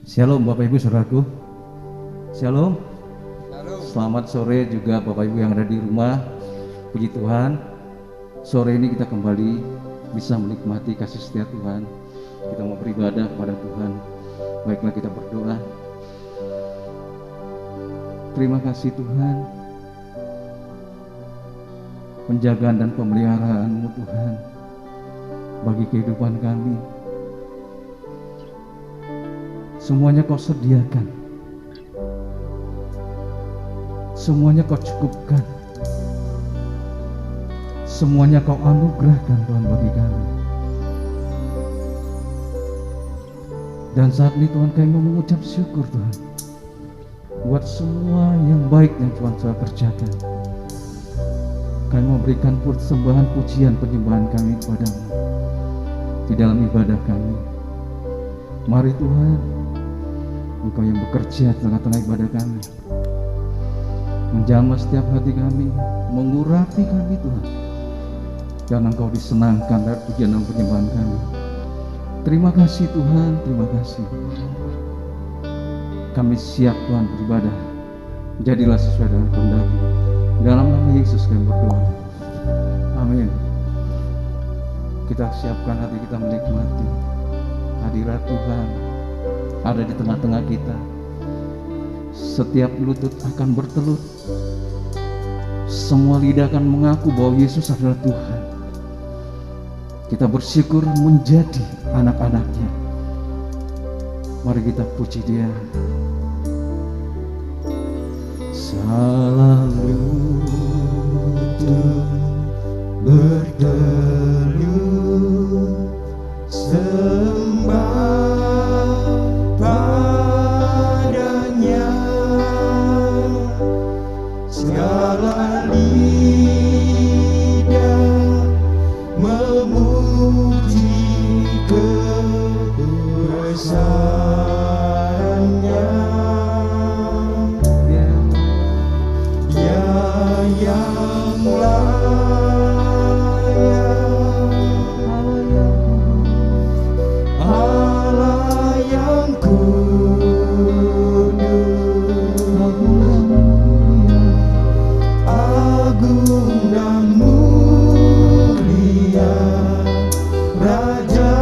Shalom Bapak Ibu Saudaraku. Shalom. Halo. Selamat sore juga Bapak Ibu yang ada di rumah. Puji Tuhan, sore ini kita kembali bisa menikmati kasih setia Tuhan. Kita mau beribadah kepada Tuhan. Baiklah kita berdoa. Terima kasih Tuhan, penjagaan dan pemeliharaan-Mu Tuhan bagi kehidupan kami. Semuanya Kau sediakan, semuanya Kau cukupkan, semuanya Kau anugerahkan Tuhan bagi kami. Dan saat ini Tuhan, kami mau mengucap syukur Tuhan buat semua yang baik yang Tuhan sudah kerjakan. Kami memberikan persembahan pujian penyembahan kami kepada-Mu di dalam ibadah kami. Mari Tuhan, Engkau yang bekerja di tengah-tengah ibadah kami, menjamah setiap hati kami, mengurapi kami Tuhan, dan Engkau disenangkan dari pujian dan penyembahan kami. Terima kasih Tuhan, terima kasih. Kami siap Tuhan beribadah. Jadilah sesuai dengan kehendak-Mu. Dalam nama Yesus kami berdoa. Amin. Kita siapkan hati kita menikmati hadirat Tuhan ada di tengah-tengah kita. Setiap lutut akan bertelut, semua lidah akan mengaku bahwa Yesus adalah Tuhan. Kita bersyukur menjadi anak-anaknya. Mari kita puji Dia. Salah lutut bertelut, sembah padanya, segala lidah memuji kebesarannya. Dia yang Allah yang kudus, agung dan mulia, Raja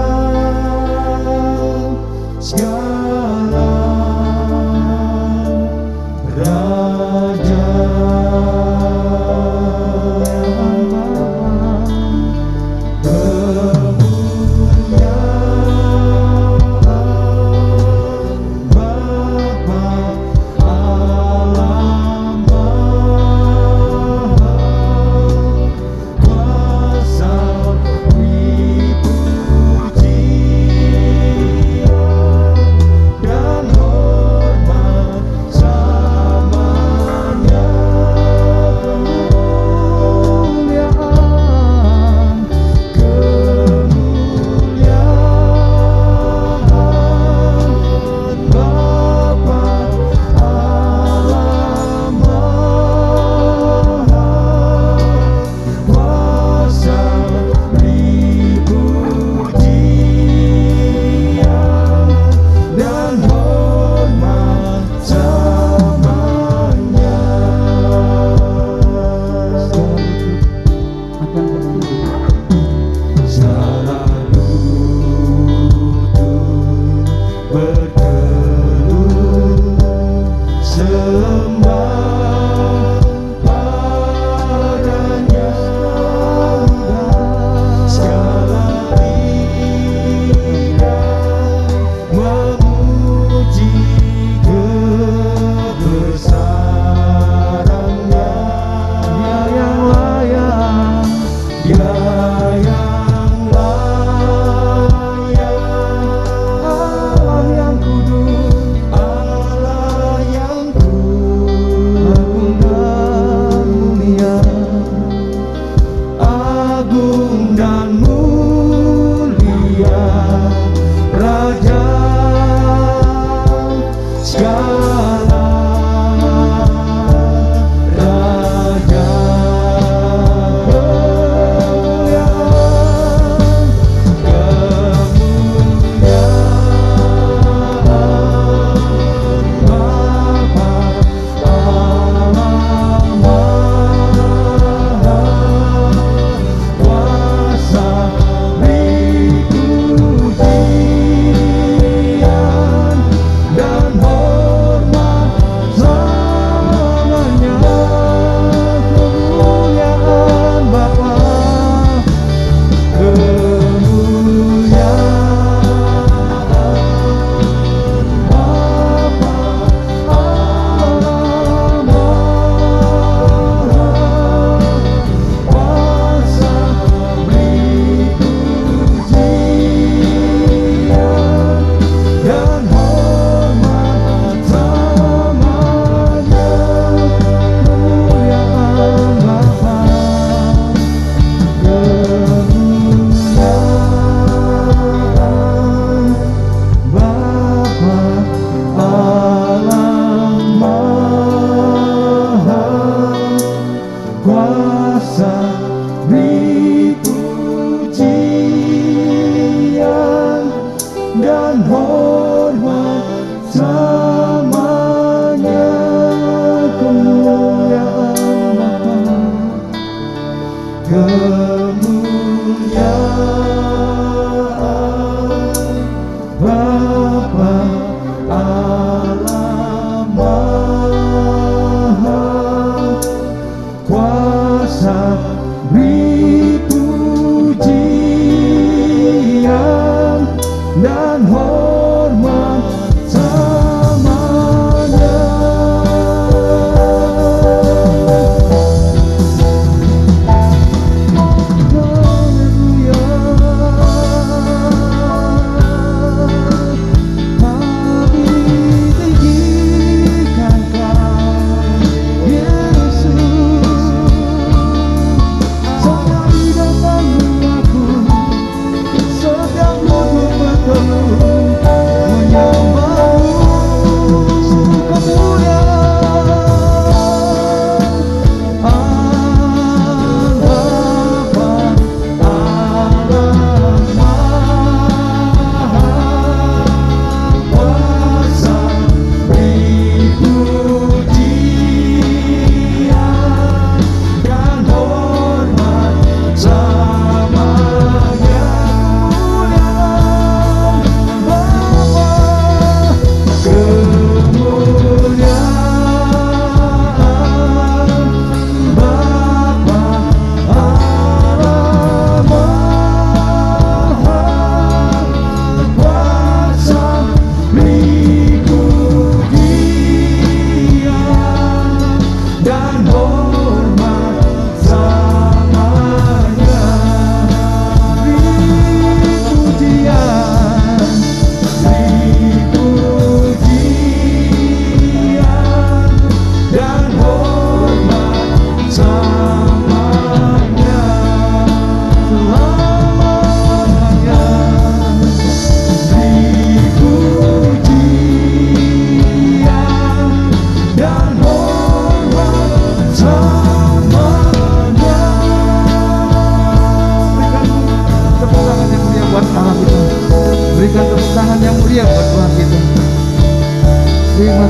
segala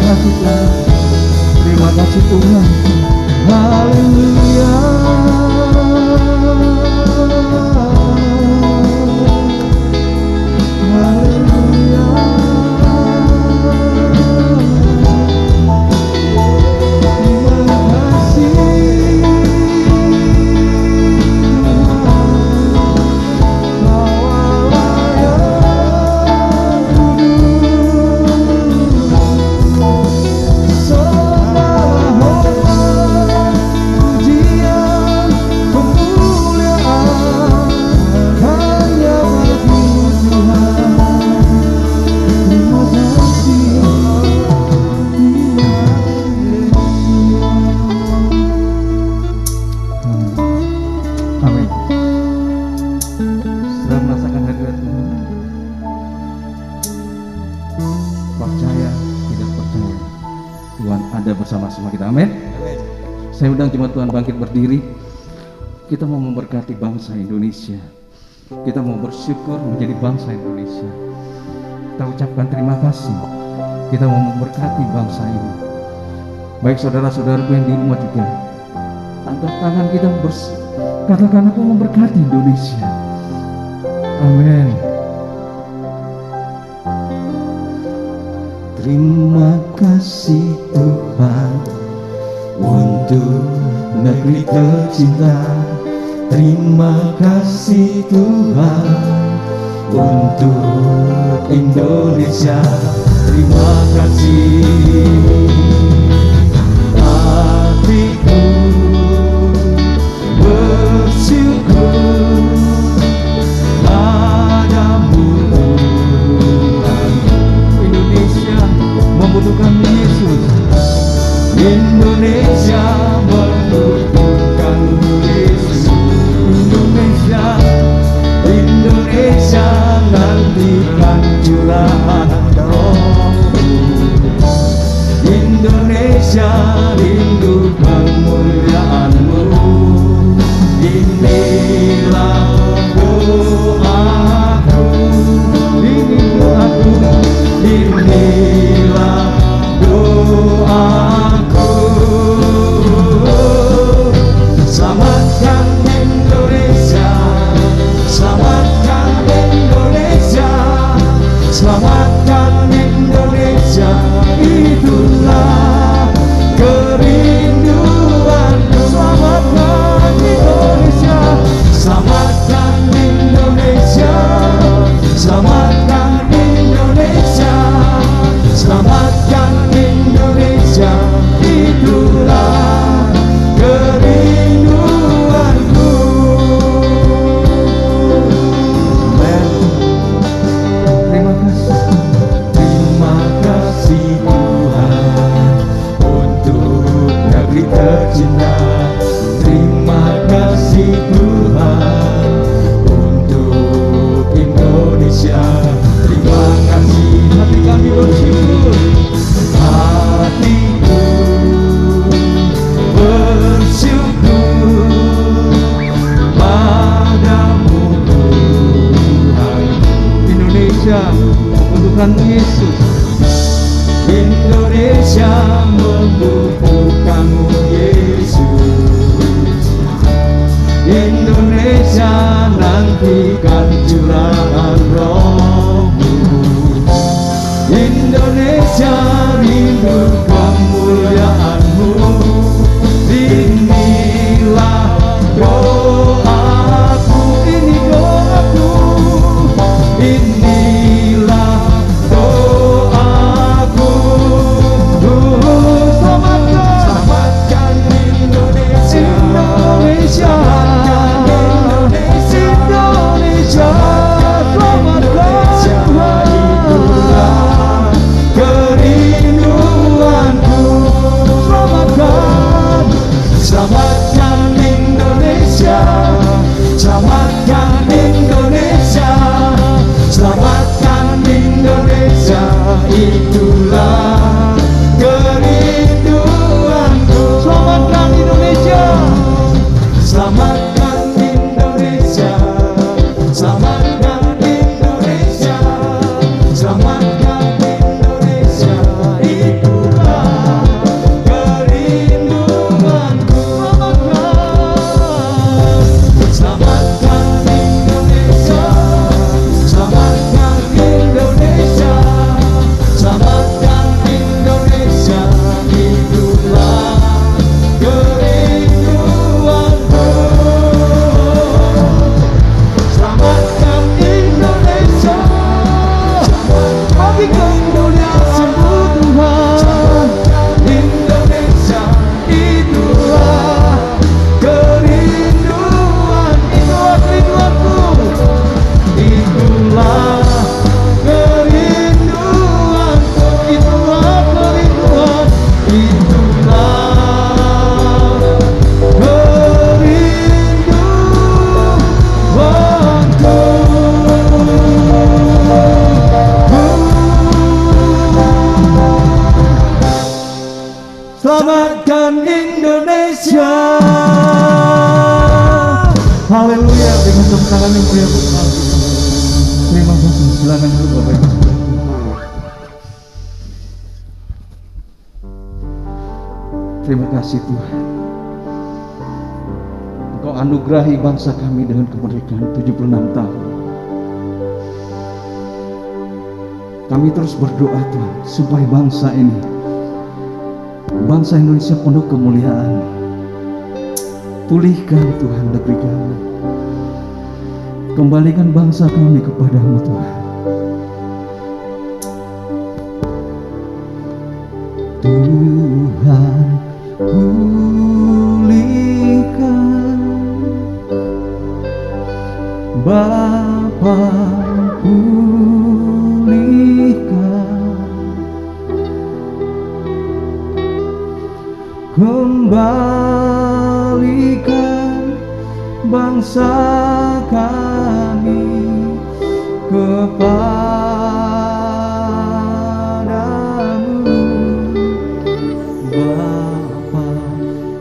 kasih Tuhan. Terima kasih Tuhan. Haleluya. Haleluya. Terima kasih bersama-sama kita, amin. Saya undang jemaat Tuhan bangkit berdiri. Kita mau memberkati bangsa Indonesia. Kita mau bersyukur menjadi bangsa Indonesia. Kita ucapkan terima kasih. Kita mau memberkati bangsa ini. Baik saudara-saudaraku yang di rumah juga, angkat tangan kita katakan aku memberkati Indonesia. Amin. Terima kasih Tuhan untuk negeri tercinta. Terima kasih Tuhan untuk Indonesia. Terima kasih hatiku bersyukur padamu Tuhan. Indonesia membutuhkan Yesus. Indonesia membutuhkan Yesus. Indonesia nantikan curahan Roh-Mu. Indonesia rindu kemuliaan-Mu. Inilah doaku, inilah doaku. Selamatkan Indonesia, selamatkan Indonesia, selamatkan Indonesia. Itulah kerinduanku. Selamatkan Indonesia, selamatkan Indonesia, selamatkan Indonesia, selamatkan Indonesia. Itulah kerinduanku. Terima kasih, terima kasih Tuhan untuk negeri tercinta. Terima kasih Tuhan untuk Indonesia. Terima kasih, hati kami bersyukur. Hatiku bersyukur padamu Tuhan. Indonesia membutuhkan Yesus. Indonesia membutuhkanmu Yesus. Indonesia nantikan curahan Roh-Mu. Indonesia rindu kemuliaan-Mu. Inilah doaku, ini doaku, inilah doaku. Selamatkan Indonesia, Indonesia, Indonesia, selamatkan Tuhan. Kerinduanku, selamatkan, selamatkan Indonesia, selamatkan Indonesia, selamatkan Indonesia. Itulah kerinduanku. Selamatkan Indonesia, selamatkan Indonesia, selamatkan Indonesia, selamatkan Indonesia. Itulah selamatkan Indonesia. Haleluya, dengan tepuk tangan yang meriah buat Tuhan. Terima kasih, silakan duduk Bapak Ibu. Terima kasih Tuhan, Engkau anugerahi bangsa kami dengan kemerdekaan 76 tahun. Kami terus berdoa Tuhan, supaya bangsa ini, bangsa Indonesia penuh kemuliaan. Pulihkan Tuhan negeri kami, kembalikan bangsa kami kepadamu Tuhan. Tuhan, pulihkan Bapa, pulihkan kembalikan bangsa kami kepadamu. Bapa,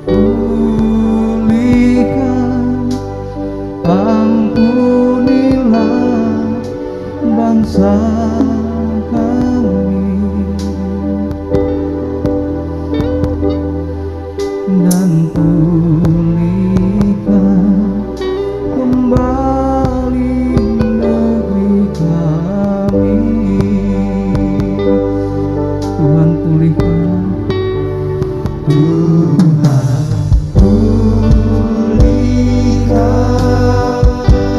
pulihkan, ampunilah bangsa kami, dan pulihkan kembali negeri kami. Tuhan pulihkan, Tuhan pulihkan,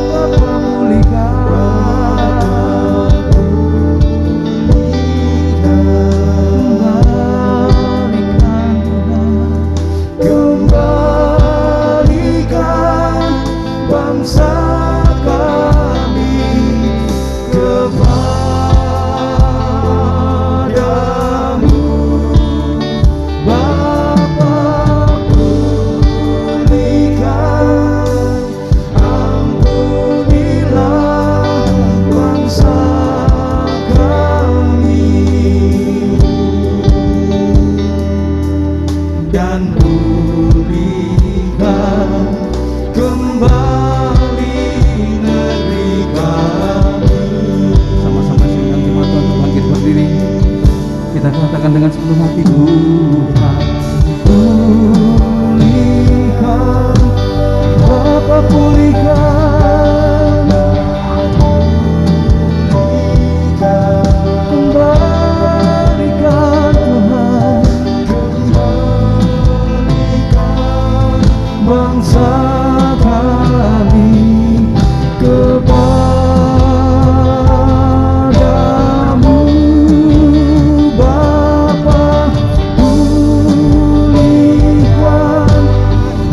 Bapa pulihkan, kembalikan Tuhan, kembalikan bangsa kami kepadamu. Bapa pulihkan, ampunilah bangsa kami, dan pulihkan kembali negeri kami. Sama-sama silakan jemaat Tuhan bangkit berdiri. Kita katakan dengan sepenuh hati, Tuhan pulihkan, Bapa pulihkan, kembalikan Tuhan, kembalikan bangsa kami kepadamu. Bapa pulihkan,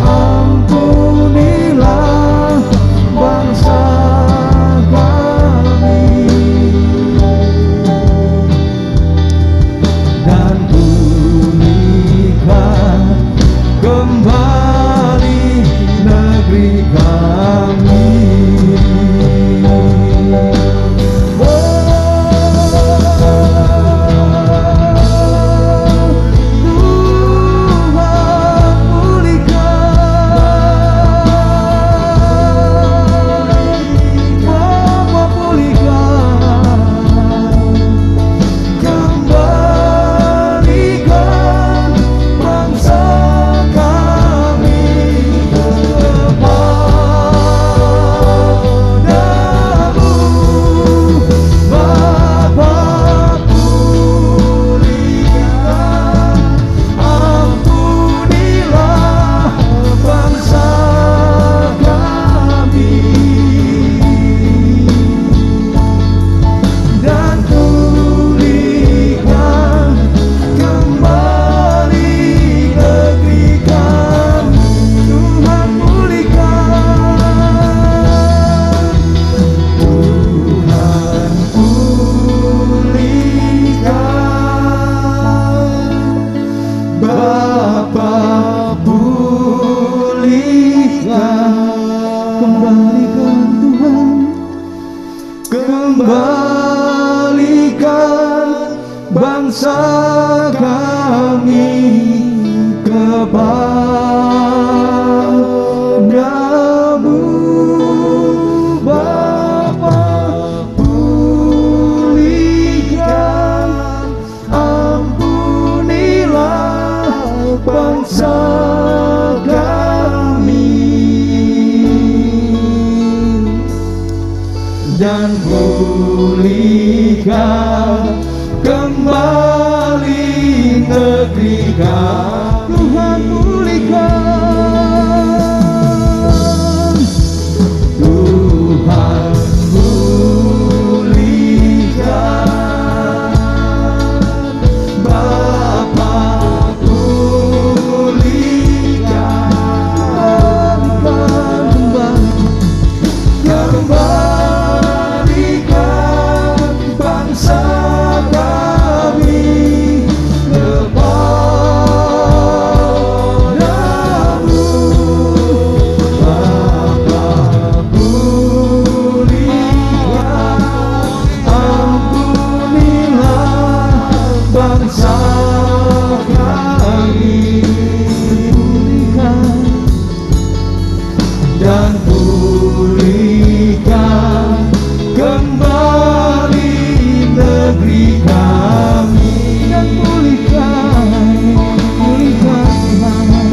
ampunilah bangsa kami, dan pulihkan kembali negeri kami. Kembalikan bangsa kami kepadamu, Bapa. Pulihkan, ampunilah bangsa kami, dan pulihkan kembali negeri kami. Tuhan pulihkan, Tuhan pulihkan, Bapa pulihkan, kembalikan bangsa kami kepadamu, Bapa pulihkan, ampunilah bangsa kami, pulihkan dan pulihkan kembali negeri kami, dan pulihkan Tuhan,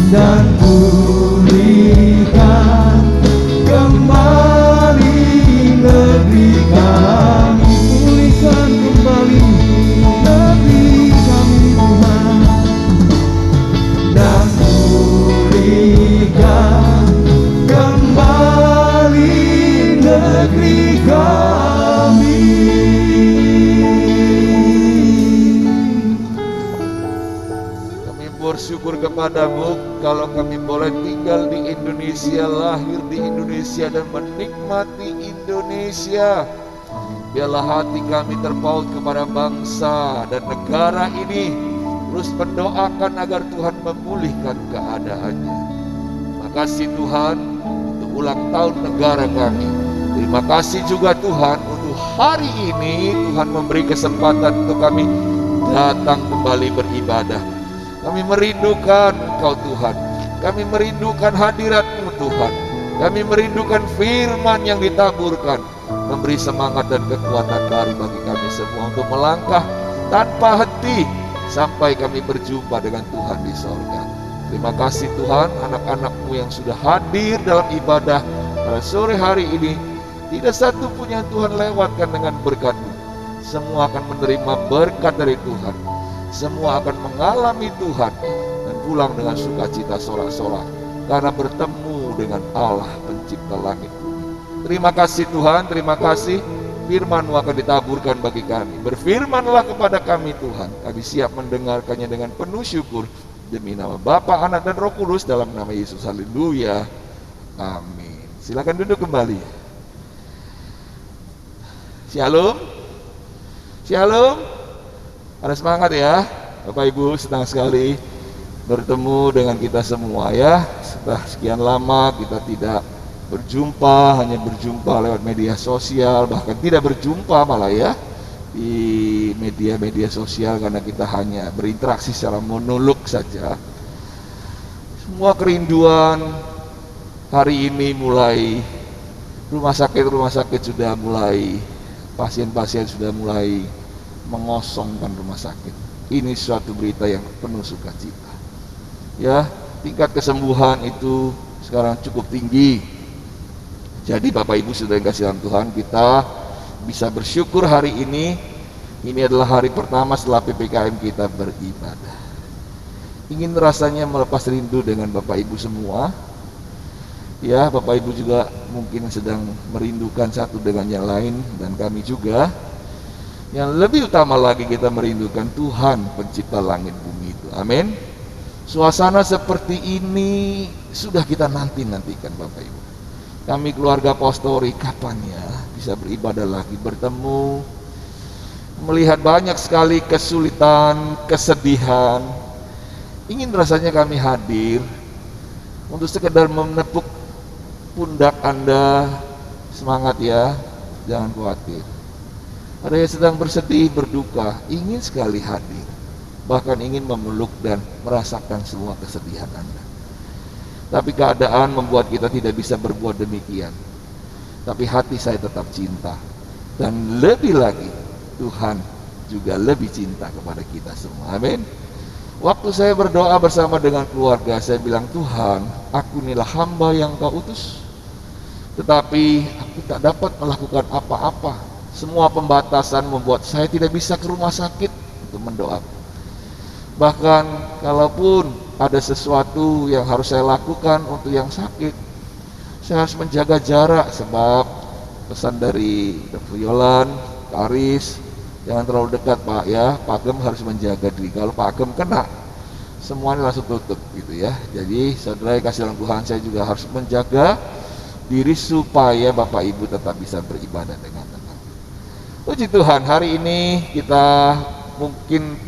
dan pulihkan kembali negeri kami, pulihkan kembali negeri kami Tuhan, dan pulihkan kembali negeri kami. Kami bersyukur kepadamu kalau kami boleh tinggal di Indonesia, lahir di Indonesia dan menikmati Indonesia. Biarlah hati kami terpaut kepada bangsa dan negara ini. Terus mendoakan agar Tuhan memulihkan keadaannya. Makasih Tuhan untuk ulang tahun negara kami. Terima kasih juga Tuhan untuk hari ini Tuhan memberi kesempatan untuk kami datang kembali beribadah. Kami merindukan Engkau Tuhan. Kami merindukan hadirat-Mu Tuhan. Kami merindukan firman yang ditaburkan, memberi semangat dan kekuatan baru bagi kami semua untuk melangkah tanpa henti sampai kami berjumpa dengan Tuhan di sorga. Terima kasih Tuhan, anak-anak-Mu yang sudah hadir dalam ibadah pada sore hari ini. Tidak satu pun yang Tuhan lewatkan dengan berkat-Mu. Semua akan menerima berkat dari Tuhan. Semua akan mengalami Tuhan dan pulang dengan sukacita sorak-sorak karena bertemu dengan Allah pencipta langit bumi. Terima kasih Tuhan, terima kasih. Firman-Mu akan ditaburkan bagi kami. Berfirmanlah kepada kami Tuhan. Kami siap mendengarkannya dengan penuh syukur. Demi nama Bapa, Anak dan Roh Kudus, dalam nama Yesus. Haleluya. Amin. Silakan duduk kembali. Shalom. Shalom. Ada semangat ya. Bapak Ibu, senang sekali bertemu dengan kita semua ya. Setelah sekian lama kita tidak berjumpa, hanya berjumpa lewat media sosial, bahkan tidak berjumpa malah ya di media-media sosial karena kita hanya berinteraksi secara monolog saja. Semua kerinduan hari ini mulai, rumah sakit sudah mulai, pasien-pasien sudah mulai mengosongkan rumah sakit. Ini suatu berita yang penuh sukacita. Ya, tingkat kesembuhan itu sekarang cukup tinggi. Jadi Bapak Ibu sudah dikasih Tuhan, kita bisa bersyukur hari ini. Ini adalah hari pertama setelah PPKM kita beribadah. Ingin rasanya melepas rindu dengan Bapak Ibu semua. Ya, Bapak Ibu juga mungkin sedang merindukan satu dengan yang lain, dan kami juga. Yang lebih utama lagi kita merindukan Tuhan pencipta langit bumi itu. Amin. Suasana seperti ini sudah kita nantikan Bapak Ibu. Kami keluarga Pastori kapan ya bisa beribadah lagi, bertemu, melihat banyak sekali kesulitan, kesedihan. Ingin rasanya kami hadir untuk sekedar menepuk pundak Anda. Semangat ya, jangan khawatir. Ada yang sedang bersedih, berduka, ingin sekali hadir. bahkan ingin memeluk dan merasakan semua kesedihan Anda. Tapi keadaan membuat kita tidak bisa berbuat demikian. Tapi hati saya tetap cinta. Dan lebih lagi, Tuhan juga lebih cinta kepada kita semua. Amin. Waktu saya berdoa bersama dengan keluarga, saya bilang, Tuhan, aku inilah hamba yang Kau utus, tetapi aku tak dapat melakukan apa-apa. Semua pembatasan membuat saya tidak bisa ke rumah sakit untuk mendoakan. Bahkan kalaupun ada sesuatu yang harus saya lakukan untuk yang sakit, saya harus menjaga jarak, sebab pesan dari Dr. Yolan, Karis, jangan terlalu dekat Pak ya. Pak Agem harus menjaga diri. Kalau Pak Agem kena, semuanya langsung tutup gitu ya. Jadi saudara yang kasih dalam Tuhan, saya juga harus menjaga diri supaya Bapak Ibu tetap bisa beribadah dengan tenang. Puji Tuhan, hari ini kita mungkin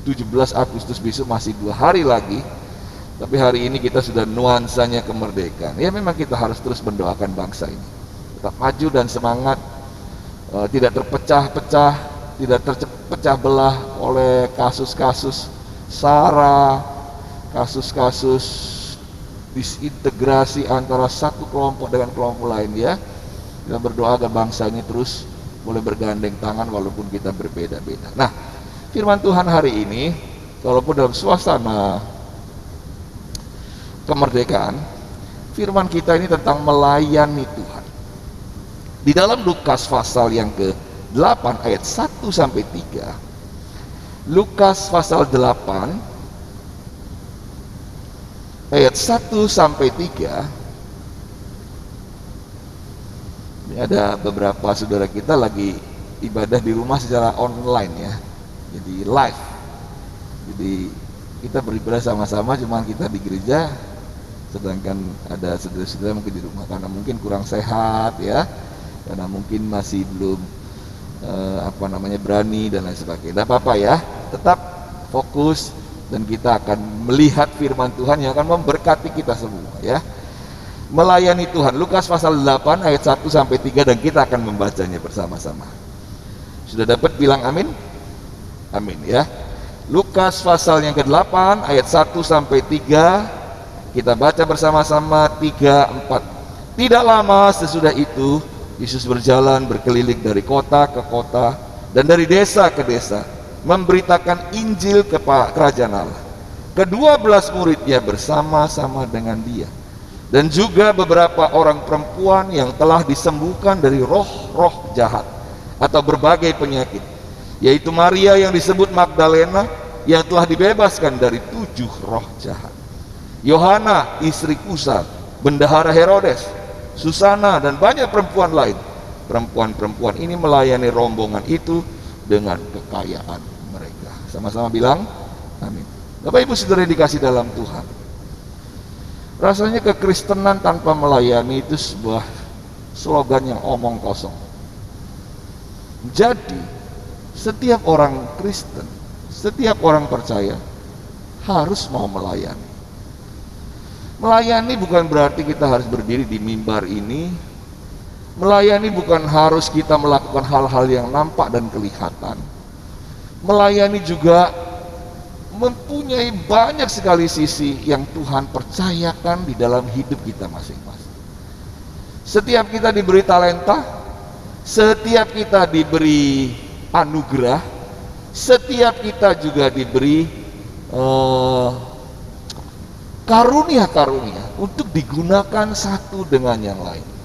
17 Agustus, besok masih 2 hari lagi. Tapi hari ini kita sudah nuansanya kemerdekaan. Ya memang kita harus terus mendoakan bangsa ini tetap maju dan semangat, tidak terpecah-pecah, tidak terpecah belah oleh kasus-kasus SARA, kasus-kasus disintegrasi antara satu kelompok dengan kelompok lain ya. Kita berdoa agar bangsa ini terus boleh bergandeng tangan walaupun kita berbeda-beda. Nah, firman Tuhan hari ini, walaupun dalam suasana kemerdekaan, firman kita ini tentang melayani Tuhan. Di dalam Lukas pasal yang ke-8 ayat 1 sampai 3. Lukas pasal 8 ayat 1 sampai 3. Ini ada beberapa saudara kita lagi ibadah di rumah secara online ya. Jadi live. Jadi kita beribadah sama-sama, cuma kita di gereja, sedangkan ada saudara-saudara mungkin di rumah karena mungkin kurang sehat ya, karena mungkin masih belum berani dan lain sebagainya. Tidak apa-apa ya, tetap fokus dan kita akan melihat firman Tuhan yang akan memberkati kita semua ya. Melayani Tuhan, Lukas pasal 8 ayat 1 sampai 3, dan kita akan membacanya bersama-sama. Sudah dapat bilang amin? Amin ya. Lukas pasal yang ke-8 ayat 1 sampai 3, kita baca bersama-sama 3, 4. Tidak lama sesudah itu Yesus berjalan berkeliling dari kota ke kota dan dari desa ke desa, memberitakan Injil ke kerajaan Allah. Ke-12 muridnya bersama-sama dengan dia, dan juga beberapa orang perempuan yang telah disembuhkan dari roh-roh jahat atau berbagai penyakit, yaitu Maria yang disebut Magdalena yang telah dibebaskan dari 7 roh jahat, Yohana istri Kusa, bendahara Herodes, Susana, dan banyak perempuan lain. Perempuan-perempuan ini melayani rombongan itu dengan kekayaan mereka. Sama-sama bilang amin. Bapak Ibu saudara yang dikasih dalam Tuhan, rasanya kekristenan tanpa melayani itu sebuah slogan yang omong kosong. Jadi setiap orang Kristen, setiap orang percaya harus mau melayani. Melayani bukan berarti kita harus berdiri di mimbar ini. Melayani bukan harus kita melakukan hal-hal yang nampak dan kelihatan. Melayani juga mempunyai banyak sekali sisi yang Tuhan percayakan di dalam hidup kita masing-masing. Setiap kita diberi talenta, setiap kita diberi anugerah, setiap kita juga diberi karunia-karunia untuk digunakan satu dengan yang lain.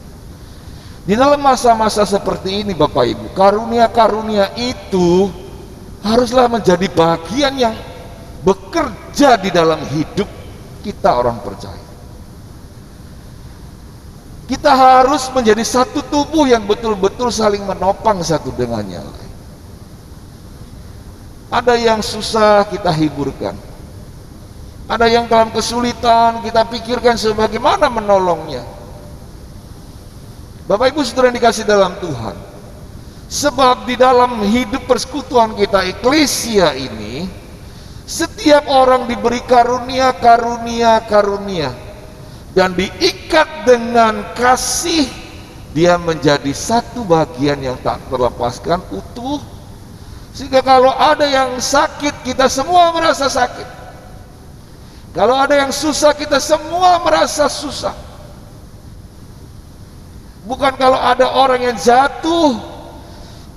Di dalam masa-masa seperti ini Bapak Ibu, karunia-karunia itu haruslah menjadi bagian yang bekerja di dalam hidup kita orang percaya. Kita harus menjadi satu tubuh yang betul-betul saling menopang satu dengan yang lain. Ada yang susah kita hiburkan, ada yang dalam kesulitan kita pikirkan sebagaimana menolongnya. Bapak Ibu saudara yang dikasih dalam Tuhan, sebab di dalam hidup persekutuan kita eklesia ini, setiap orang diberi karunia-karunia dan diikat dengan kasih, dia menjadi satu bagian yang tak terlepaskan, utuh, Sehingga kalau ada yang sakit, kita semua merasa sakit. Kalau ada yang susah, kita semua merasa susah. Bukan kalau ada orang yang jatuh,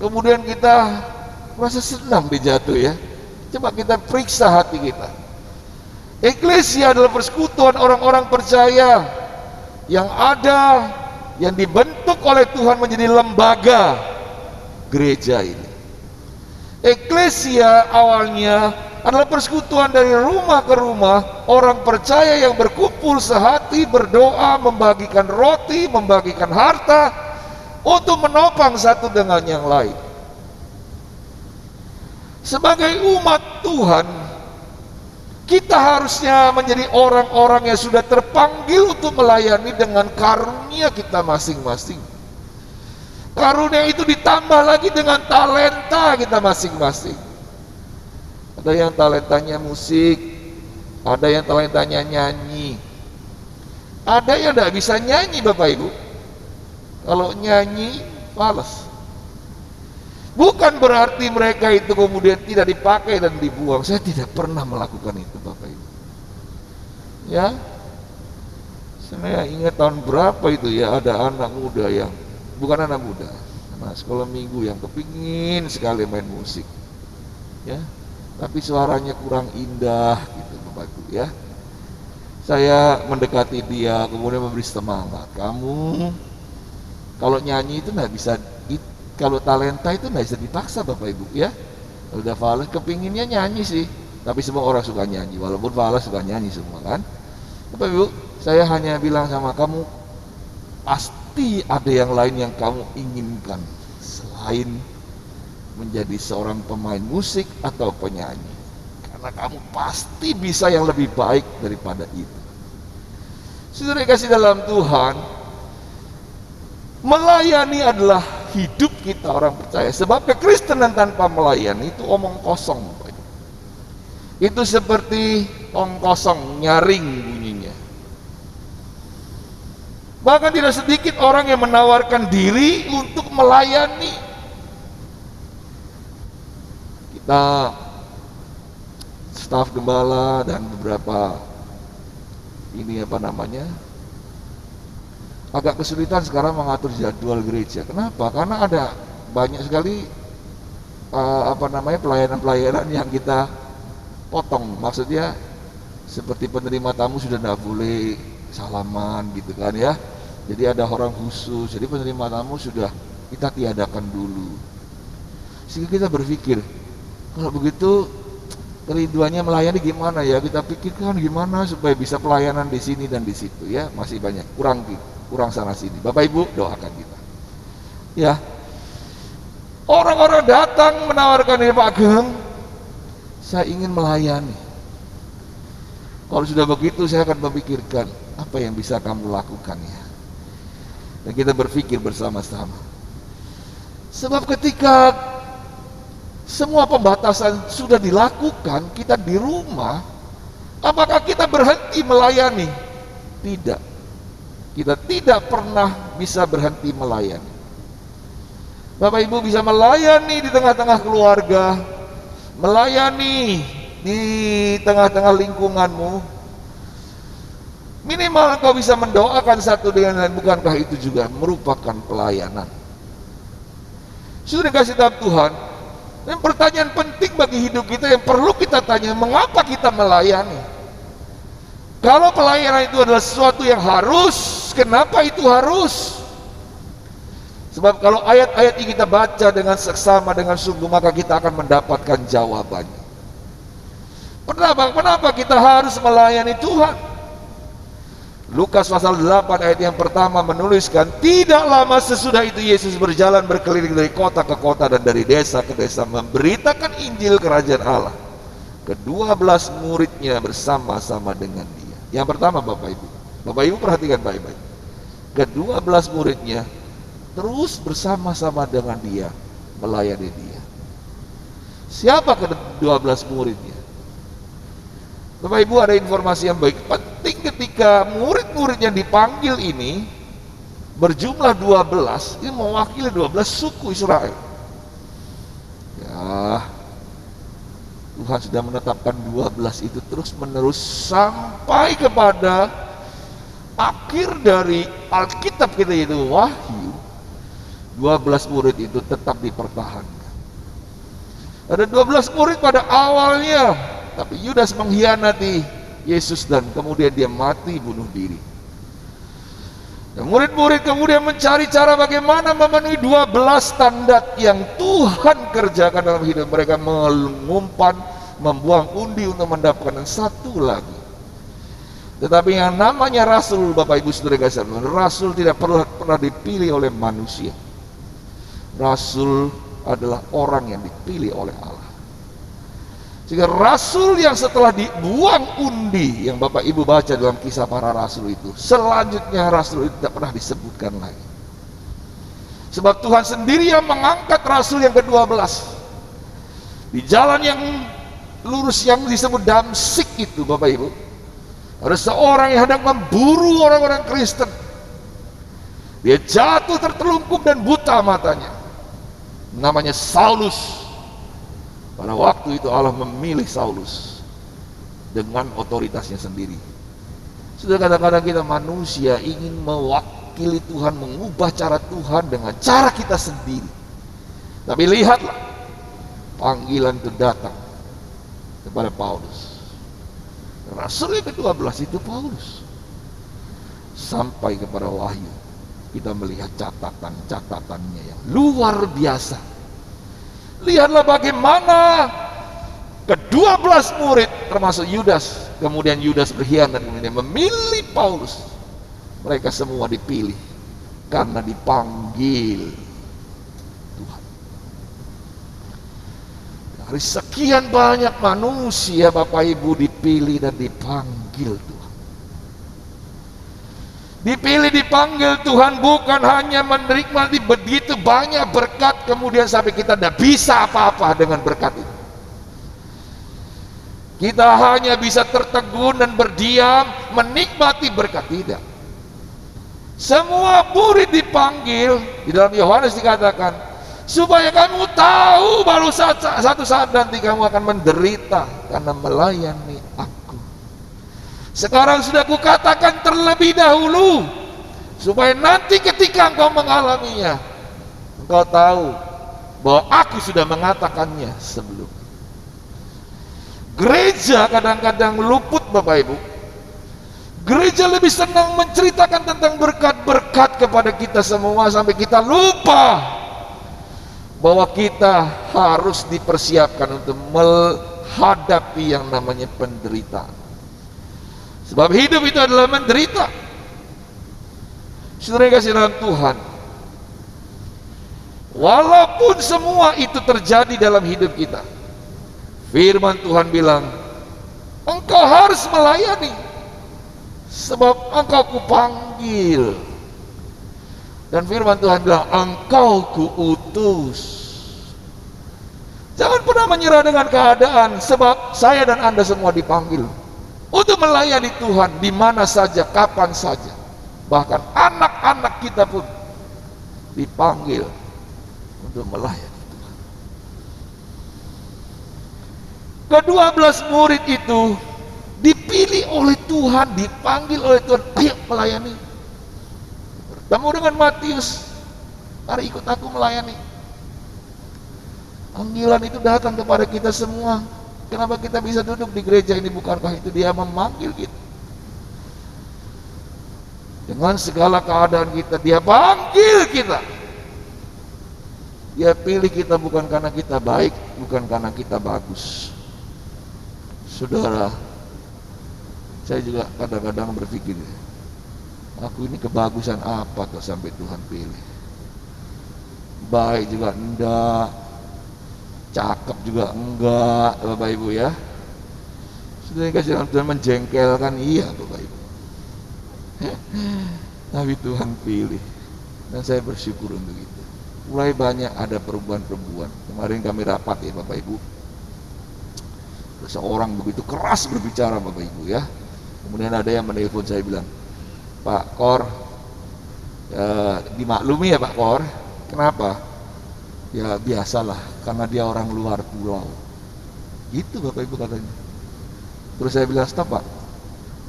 kemudian kita merasa senang dia jatuh ya. Coba kita periksa hati kita. Eklesia adalah persekutuan orang-orang percaya yang ada, yang dibentuk oleh Tuhan menjadi lembaga gereja ini. Eklesia awalnya adalah persekutuan dari rumah ke rumah, orang percaya yang berkumpul sehati, berdoa, membagikan roti, membagikan harta untuk menopang satu dengan yang lain. Sebagai umat Tuhan, kita harusnya menjadi orang-orang yang sudah terpanggil untuk melayani dengan karunia kita masing-masing. Karunia itu ditambah lagi dengan talenta kita masing-masing. Ada yang talentanya musik, ada yang talentanya nyanyi, ada yang tidak bisa nyanyi Bapak Ibu. Kalau nyanyi, malas. Bukan berarti mereka itu kemudian tidak dipakai dan dibuang. Saya tidak pernah melakukan itu Bapak Ibu. Ya, saya ingat tahun berapa itu ya, ada anak muda yang, bukan anak muda, anak sekolah minggu yang kepingin sekali main musik, ya, tapi suaranya kurang indah gitu Bapak Ibu ya. Saya mendekati dia, kemudian memberi semangat. Kamu kalau nyanyi itu nggak bisa, kalau talenta itu nggak bisa dipaksa Bapak Ibu ya. Kalau udah Fales kepinginnya nyanyi sih, tapi semua orang suka nyanyi, walaupun Fales suka nyanyi semua kan. Bapak Ibu, saya hanya bilang sama kamu, pasti ada yang lain yang kamu inginkan selain menjadi seorang pemain musik atau penyanyi, karena kamu pasti bisa yang lebih baik daripada itu. Saudara kasih dalam Tuhan, melayani adalah hidup kita orang percaya. Sebab kekristenan tanpa melayani itu omong kosong. Itu seperti omong kosong, nyaring bunyinya. Bahkan tidak sedikit orang yang menawarkan diri untuk melayani. Kita staf gembala dan beberapa ini apa namanya, agak kesulitan sekarang mengatur jadwal gereja. Kenapa? Karena ada banyak sekali pelayanan-pelayanan yang kita potong. Maksudnya seperti penerima tamu sudah tidak boleh salaman gitu kan ya. Jadi ada orang khusus. Jadi penerima tamu sudah kita tiadakan dulu. Sehingga kita berpikir, kalau begitu kerinduannya melayani gimana ya? Kita pikirkan gimana supaya bisa pelayanan di sini dan di situ ya. Masih banyak kurang sana sini. Bapak Ibu doakan kita. Ya. Orang-orang datang menawarkan diri, Pak Ageng, saya ingin melayani. Kalau sudah begitu saya akan memikirkan apa yang bisa kamu lakukan ya. Dan kita berpikir bersama-sama. Sebab ketika semua pembatasan sudah dilakukan, kita di rumah, apakah kita berhenti melayani? Tidak. Kita tidak pernah bisa berhenti melayani. Bapak Ibu bisa melayani di tengah-tengah keluarga, melayani di tengah-tengah lingkunganmu. Minimal engkau bisa mendoakan satu dengan lain. Bukankah itu juga merupakan pelayanan? Sudah dikasih dalam Tuhan. Dan pertanyaan penting bagi hidup kita yang perlu kita tanya, mengapa kita melayani? Kalau pelayanan itu adalah sesuatu yang harus, kenapa itu harus? Sebab kalau ayat-ayat ini kita baca dengan seksama, dengan sungguh, maka kita akan mendapatkan jawabannya. Kenapa kita harus melayani Tuhan? Lukas pasal 8 ayat yang pertama menuliskan, tidak lama sesudah itu Yesus berjalan berkeliling dari kota ke kota dan dari desa ke desa memberitakan Injil kerajaan Allah. Kedua belas muridnya bersama-sama dengan dia. Yang pertama Bapak Ibu perhatikan baik-baik. Kedua belas muridnya terus bersama-sama dengan dia, melayani dia. Siapa kedua belas muridnya? Bapak Ibu, ada informasi yang baik, penting ketika murid-murid yang dipanggil ini berjumlah 12, ini mewakili 12 suku Israel. Ya, Tuhan sudah menetapkan 12 itu terus menerus sampai kepada akhir dari Alkitab kita, yaitu Wahyu. 12 murid itu tetap dipertahankan. Ada 12 murid pada awalnya, tapi Yudas mengkhianati Yesus dan kemudian dia mati bunuh diri. Dan murid-murid kemudian mencari cara bagaimana memenuhi 12 standar yang Tuhan kerjakan dalam hidup mereka, mengumpan, membuang undi untuk mendapatkan yang satu lagi. Tetapi yang namanya rasul, Bapak Ibu Saudara sekalian, rasul tidak pernah dipilih oleh manusia. Rasul adalah orang yang dipilih oleh Allah. Sehingga rasul yang setelah dibuang undi yang Bapak Ibu baca dalam kisah para rasul itu, selanjutnya rasul itu tidak pernah disebutkan lagi. Sebab Tuhan sendiri yang mengangkat rasul yang ke-12 di jalan yang lurus yang disebut Damsik itu, Bapak Ibu. Ada seorang yang hendak memburu orang-orang Kristen. Dia jatuh tertelungkup dan buta matanya. Namanya Saulus. Pada waktu itu Allah memilih Saulus dengan otoritasnya sendiri. Sudah kadang-kadang kita manusia ingin mewakili Tuhan, mengubah cara Tuhan dengan cara kita sendiri. Tapi lihatlah, panggilan itu datang kepada Paulus. Rasul yang ke-12 itu Paulus. Sampai kepada Wahyu, kita melihat catatan-catatannya yang luar biasa. Lihatlah bagaimana ke-12 murid termasuk Yudas, kemudian Yudas berkhianat, kemudian memilih Paulus. Mereka semua dipilih karena dipanggil Tuhan. Dari sekian banyak manusia, Bapak Ibu, dipilih dan dipanggil Tuhan. Dipilih, dipanggil Tuhan bukan hanya menikmati begitu banyak berkat kemudian sampai kita tidak bisa apa-apa dengan berkat itu. Kita hanya bisa tertegun dan berdiam menikmati berkat, tidak. Semua murid dipanggil, di dalam Yohanes dikatakan, supaya kamu tahu baru satu saat nanti kamu akan menderita karena melayani aku. Sekarang sudah kukatakan terlebih dahulu, supaya nanti ketika engkau mengalaminya, engkau tahu bahwa aku sudah mengatakannya sebelum. Gereja kadang-kadang luput, Bapak Ibu. Gereja lebih senang menceritakan tentang berkat-berkat kepada kita semua sampai kita lupa bahwa kita harus dipersiapkan untuk menghadapi yang namanya penderitaan. Sebab hidup itu adalah menderita. Saudara yang kasih dalam Tuhan, walaupun semua itu terjadi dalam hidup kita, firman Tuhan bilang, engkau harus melayani, sebab engkau kupanggil. Dan firman Tuhan bilang, engkau kuutus. Jangan pernah menyerah dengan keadaan, sebab saya dan Anda semua dipanggil untuk melayani Tuhan di mana saja, kapan saja. Bahkan anak-anak kita pun dipanggil untuk melayani Tuhan. Ke-12 murid itu dipilih oleh Tuhan, dipanggil oleh Tuhan, ayo melayani. Bertemu dengan Matius, mari ikut aku melayani. Panggilan itu datang kepada kita semua. Kenapa kita bisa duduk di gereja ini? Bukankah itu Dia memanggil kita? Dengan segala keadaan kita, Dia panggil kita. Dia pilih kita bukan karena kita baik, bukan karena kita bagus. Saudara, saya juga kadang-kadang berpikir, aku ini kebagusan apa kok sampai Tuhan pilih? Baik juga enggak, cakep juga enggak, Bapak Ibu ya. Sudah dikasih Tuhan menjengkelkan, iya Bapak Ibu. Tapi Tuhan pilih, dan saya bersyukur untuk itu. Mulai banyak ada perubahan-perubahan. Kemarin kami rapat ya Bapak Ibu. Seorang begitu keras berbicara Bapak Ibu ya. Kemudian ada yang menelpon saya bilang, Pak Kor, dimaklumi ya Pak Kor. Kenapa? Ya biasalah, karena dia orang luar pulau. Itu Bapak Ibu katanya. Terus saya bilang, stop Pak,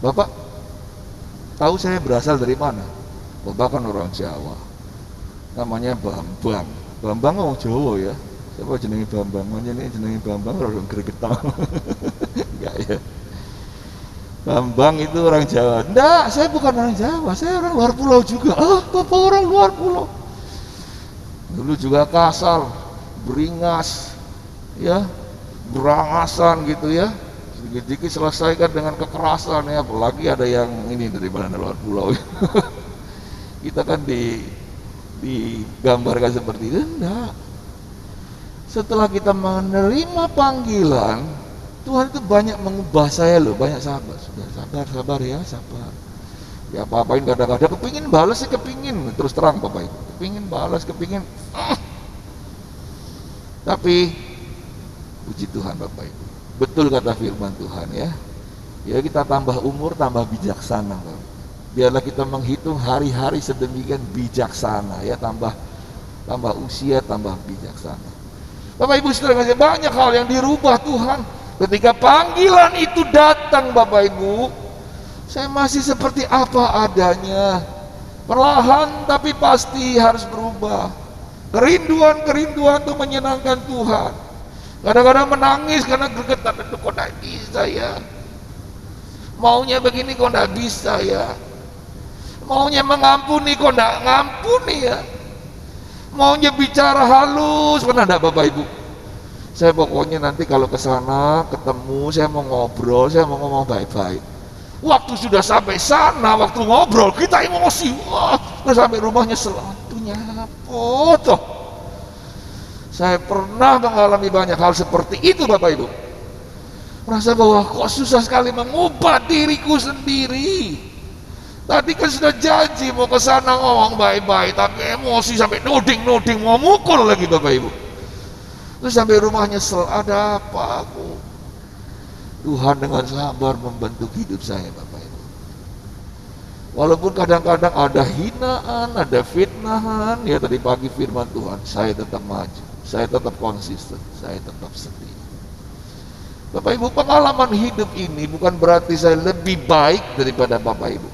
Bapak tahu saya berasal dari mana? Bapak kan orang Jawa, namanya Bambang. Bambang orang Jawa ya. Siapa jenenge Bambang? Ini jenenge Bambang orang gregetang. Enggak ya. Bambang itu orang Jawa. Enggak, saya bukan orang Jawa, saya orang luar pulau juga. Ah, Bapak orang luar pulau. Dulu juga kasar, beringas, ya, berangasan gitu ya. Sedikit-sedikit selesaikan dengan kekerasan ya, apalagi ada yang ini dari mana luar pulau. Kita kan digambarkan seperti itu. Enggak. Setelah kita menerima panggilan, Tuhan itu banyak mengubah saya loh, banyak sabar. Sudah sabar ya, sabar. Ya apa-apain kadang-kadang kepingin balas sih, kepingin terus terang Bapak Ibu, kepingin balas, kepingin. Tapi puji Tuhan Bapak Ibu, betul kata firman Tuhan ya. Ya kita tambah umur, tambah bijaksana Bapak. Biarlah kita menghitung hari-hari sedemikian bijaksana ya, tambah usia, tambah bijaksana. Bapak Ibu saudara, banyak hal yang dirubah Tuhan. Ketika panggilan itu datang Bapak Ibu, saya masih seperti apa adanya. Perlahan tapi pasti harus berubah. Kerinduan itu menyenangkan Tuhan. Kadang-kadang menangis karena gregetan, itu kok tidak bisa ya. Maunya begini kok tidak bisa ya. Maunya mengampuni kok tidak ngampuni ya. Maunya bicara halus, pernah enggak Bapak Ibu? Saya pokoknya nanti kalau ke sana ketemu, saya mau ngobrol, saya mau ngomong baik-baik. Waktu sudah sampai sana, waktu ngobrol kita emosi, wah, udah sampai rumahnya selatunya foto. Saya pernah mengalami banyak hal seperti itu Bapak Ibu. Merasa bahwa kok susah sekali mengubah diriku sendiri. Tadi kan sudah janji mau ke sana ngomong baik-baik, tapi emosi sampai nuding mau mukul lagi Bapak Ibu. Terus sampai rumahnya ada apa aku? Tuhan dengan sabar membentuk hidup saya Bapak Ibu. Walaupun kadang-kadang ada hinaan, ada fitnahan, ya tadi pagi firman Tuhan, saya tetap maju, saya tetap konsisten, saya tetap setia. Bapak Ibu, pengalaman hidup ini bukan berarti saya lebih baik daripada Bapak Ibu.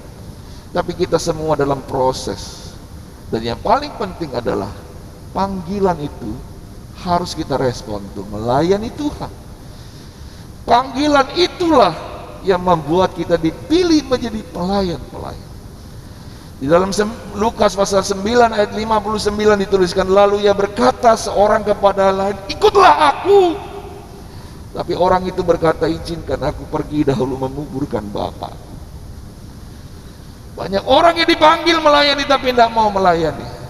Tapi kita semua dalam proses. Dan yang paling penting adalah panggilan itu harus kita respon untuk melayani Tuhan. Panggilan itulah yang membuat kita dipilih menjadi pelayan-pelayan. Di dalam Lukas pasal 9 ayat 59 dituliskan, lalu ia berkata seorang kepada lain, ikutlah aku. Tapi orang itu berkata, izinkan aku pergi dahulu menguburkan Bapa. Banyak orang yang dipanggil melayani tapi tidak mau melayani.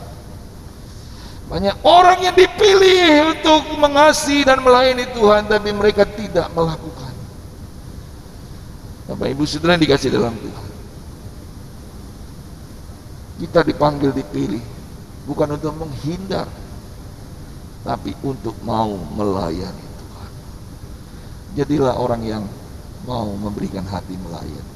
Banyak orang yang dipilih untuk mengasihi dan melayani Tuhan tapi mereka tidak melakukan. Bapak Ibu saudara yang dikasih dalam Tuhan, kita dipanggil, dipilih bukan untuk menghindar tapi untuk mau melayani Tuhan. Jadilah orang yang mau memberikan hati melayani.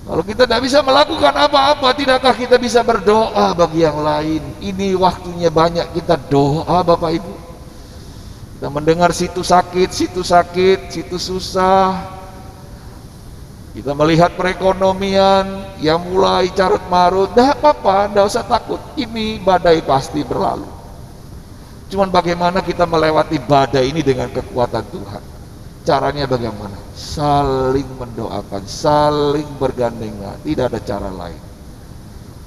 Kalau kita tidak bisa melakukan apa-apa, tidakkah kita bisa berdoa bagi yang lain? Ini waktunya banyak kita doa Bapak Ibu. Kita mendengar situ sakit, situ susah. Kita melihat perekonomian yang mulai carut marut. Tidak apa-apa, tidak usah takut. Ini badai pasti berlalu. Cuman bagaimana kita melewati badai ini dengan kekuatan Tuhan? Caranya bagaimana? Saling mendoakan, saling bergandengan, tidak ada cara lain.